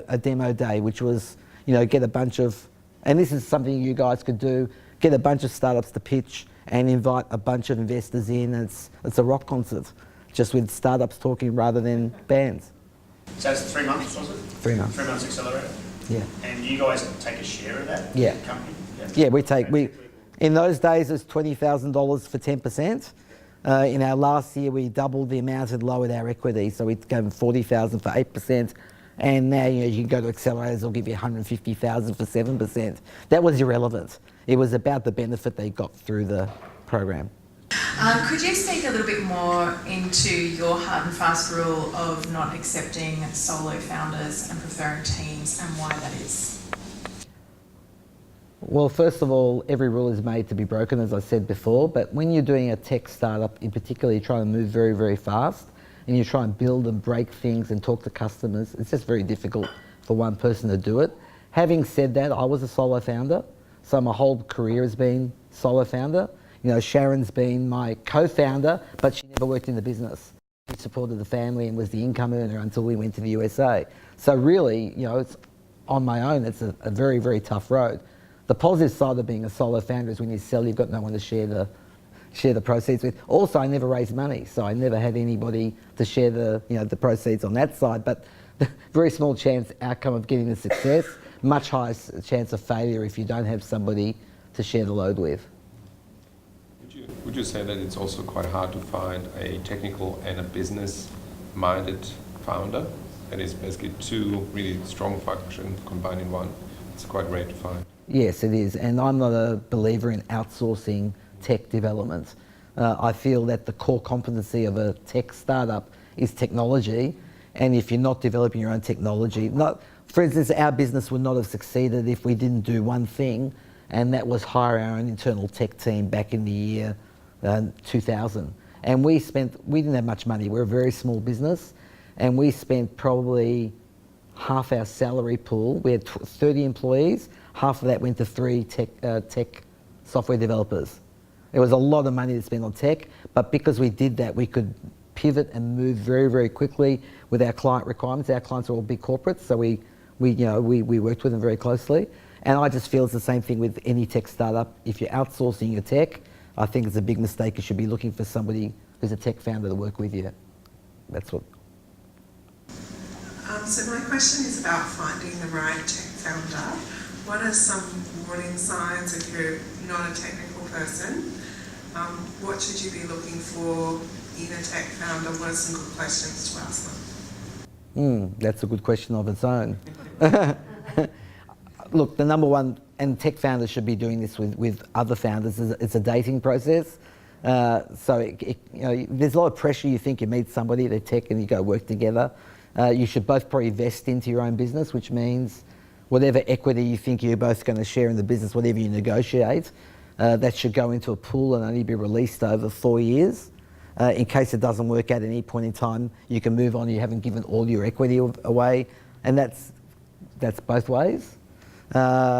S3: a demo day, which was, get a bunch of, and this is something you guys could do, get a bunch of startups to pitch and invite a bunch of investors in. It's a rock concert. just with startups talking rather than bands.
S12: So it's 3 months, was it?
S3: 3 months.
S12: 3 months accelerator?
S3: Yeah.
S12: And you guys take a share of that?
S3: Yeah.
S12: Company?
S3: Yeah, in those days it was $20,000 for 10%. In our last year we doubled the amount and lowered our equity, so we gave them $40,000 for 8%. And now you can go to accelerators, they'll give you $150,000 for 7%. That was irrelevant. It was about the benefit they got through the program.
S14: Could you speak a little bit more into your hard and fast rule of not accepting solo founders and preferring teams, and why that is?
S3: Well, first of all, every rule is made to be broken, as I said before, but when you're doing a tech startup in particular, you're trying to move very, very fast, and you try and build and break things and talk to customers. It's just very difficult for one person to do it. Having said that, I was a solo founder, so my whole career has been solo founder. You know, Sharon's been my co-founder, but she never worked in the business. She supported the family and was the income earner until we went to the USA. So really, you know, it's on my own, it's a very, very tough road. The positive side of being a solo founder is when you sell, you've got no one to share the proceeds with. Also, I never raised money, so I never had anybody to share the proceeds on that side. But very small chance outcome of getting the success, much higher chance of failure if you don't have somebody to share the load with.
S2: Would you say that it's also quite hard to find a technical and a business-minded founder? That is basically two really strong functions combined in one. It's quite rare to find.
S3: Yes, it is, and I'm not a believer in outsourcing tech development. I feel that the core competency of a tech startup is technology, and if you're not developing your own technology, for instance, our business would not have succeeded if we didn't do one thing, and that was hire our own internal tech team back in the year 2000. And we didn't have much money. We're a very small business, and we spent probably half our salary pool. We had 30 employees. Half of that went to 3 tech software developers. It was a lot of money to spend on tech, but because we did that, we could pivot and move very, very quickly with our client requirements. Our clients are all big corporates, so we worked with them very closely. And I just feel it's the same thing with any tech startup. If you're outsourcing your tech, I think it's a big mistake. You should be looking for somebody who's a tech founder to work with you. That's what.
S6: So my question is about finding the right tech founder. What are some warning signs if you're not a technical person? What should you be looking for in a tech founder? What are some good questions to ask them?
S3: That's a good question of its own. Look, the number one, and tech founders should be doing this with other founders, it's a dating process. So there's a lot of pressure. You think you meet somebody, they're tech, and you go work together. You should both probably invest into your own business, which means whatever equity you think you're both going to share in the business, whatever you negotiate, that should go into a pool and only be released over 4 years. In case it doesn't work out at any point in time, you can move on. You haven't given all your equity away, and that's both ways.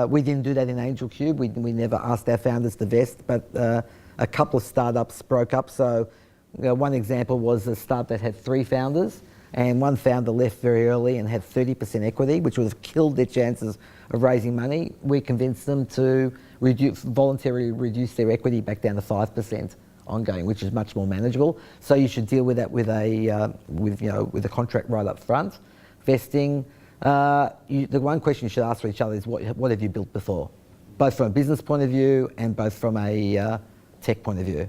S3: We didn't do that in Angel Cube. We never asked our founders to vest, but a couple of startups broke up. So one example was a startup that had 3 founders, and one founder left very early and had 30% equity, which would have killed their chances of raising money. We convinced them to voluntarily reduce their equity back down to 5% ongoing, which is much more manageable. So you should deal with that with a contract right up front. Vesting. The one question you should ask for each other is what have you built before, both from a business point of view and both from a tech point of view,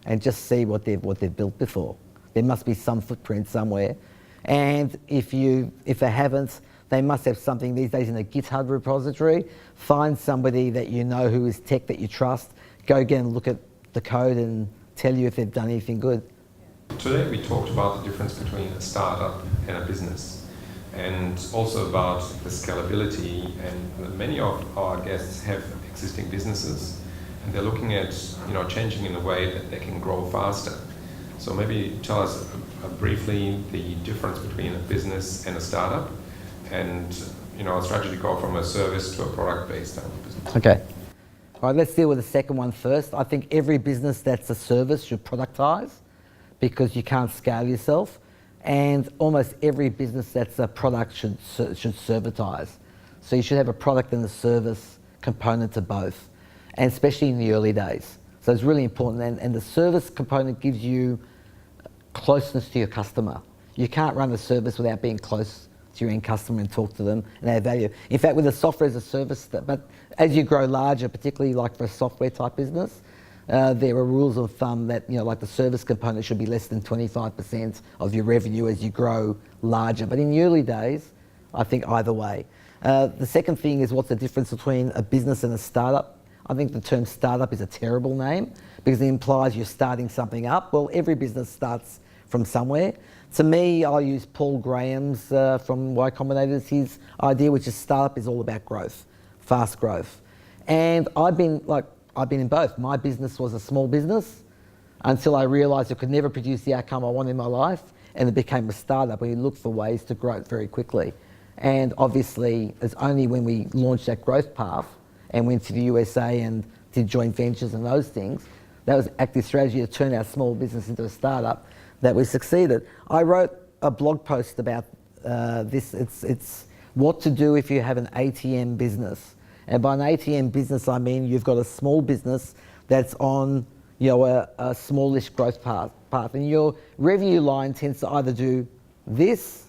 S3: and just see what they've built before. There must be some footprint somewhere, and if they haven't, they must have something these days in a GitHub repository. Find somebody that you know who is tech that you trust. Go again and look at the code and tell you if they've done anything good.
S2: Today we talked about the difference between a startup and a business, and also about the scalability. And many of our guests have existing businesses, and they're looking at changing in a way that they can grow faster. So maybe tell us briefly the difference between a business and a startup, and a strategy to go from a service to a product-based type of business.
S3: Okay. All right, let's deal with the second one first. I think every business that's a service should productize, because you can't scale yourself, and almost every business that's a product should servitize. So you should have a product and a service component to both, and especially in the early days. So it's really important, and the service component gives you closeness to your customer. You can't run a service without being close to your end customer and talk to them and add value. In fact, with a software as a service, but as you grow larger, particularly like for a software type business, there are rules of thumb that, like the service component should be less than 25% of your revenue as you grow larger. But in the early days, I think either way. The second thing is, what's the difference between a business and a startup? I think the term startup is a terrible name because it implies you're starting something up. Well, every business starts from somewhere. To me, I'll use Paul Graham's from Y Combinator's, his idea, which is startup is all about growth, fast growth. And I've been in both. My business was a small business until I realised it could never produce the outcome I wanted in my life, and it became a startup where you look for ways to grow it very quickly. And obviously, it's only when we launched that growth path and went to the USA and did joint ventures and those things, that was active strategy to turn our small business into a startup, that we succeeded. I wrote a blog post about this. It's what to do if you have an ATM business. And by an ATM business, I mean you've got a small business that's on a smallish growth path. And your revenue line tends to either do this,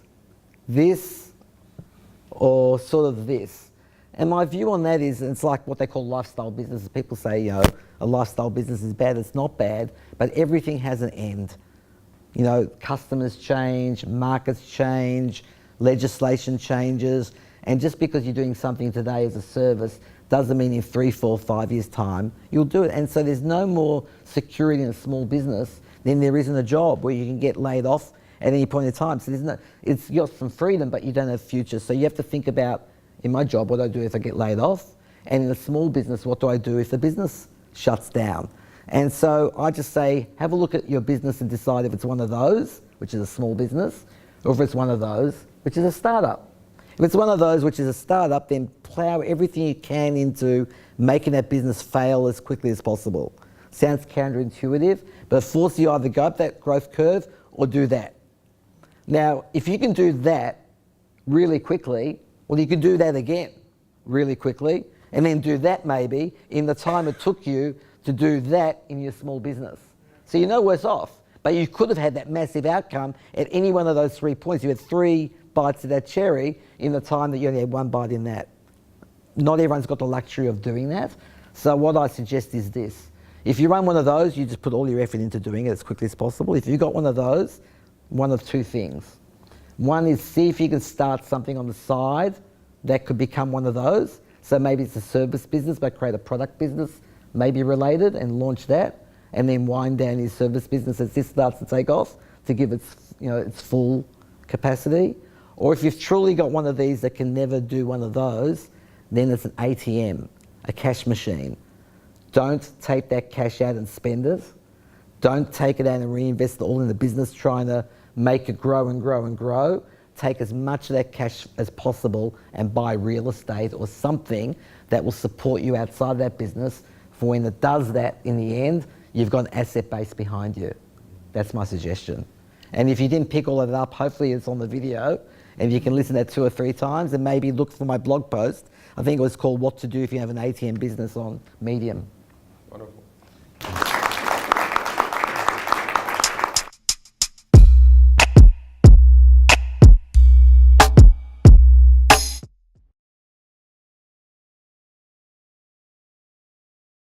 S3: or sort of this. And my view on that is, it's like what they call lifestyle businesses. People say, a lifestyle business is bad. It's not bad, but everything has an end. Customers change, markets change, legislation changes, and just because you're doing something today as a service doesn't mean in 3, 4, 5 years' time you'll do it. And so there's no more security in a small business than there is in a job where you can get laid off at any point in time. So you've got some freedom, but you don't have future. So you have to think about, in my job, what do I do if I get laid off? And in a small business, what do I do if the business shuts down? And so I just say, have a look at your business and decide if it's one of those, which is a small business, or if it's one of those, which is a startup. If it's one of those, which is a startup, then plow everything you can into making that business fail as quickly as possible. Sounds counterintuitive, but it forces you either go up that growth curve or do that. Now, if you can do that really quickly, well, you can do that again really quickly, and then do that maybe in the time it took you to do that in your small business. So you're no worse off, but you could have had that massive outcome at any one of those 3 points. You had 3 bites of that cherry in the time that you only had 1 bite in that. Not everyone's got the luxury of doing that. So what I suggest is this. If you run one of those, you just put all your effort into doing it as quickly as possible. If you've got one of those, one of 2 things. One is see if you can start something on the side that could become one of those. So maybe it's a service business, but create a product business, maybe related, and launch that, and then wind down your service business as this starts to take off to give its full capacity. Or if you've truly got one of these that can never do one of those, then it's an ATM, a cash machine. Don't take that cash out and spend it. Don't take it out and reinvest it all in the business trying to make it grow and grow and grow. Take as much of that cash as possible and buy real estate or something that will support you outside of that business, for when it does that in the end, you've got an asset base behind you. That's my suggestion. And if you didn't pick all of it up, hopefully it's on the video and you can listen to that 2 or 3 times, and maybe look for my blog post. I think it was called What to Do If You Have an ATM Business on Medium.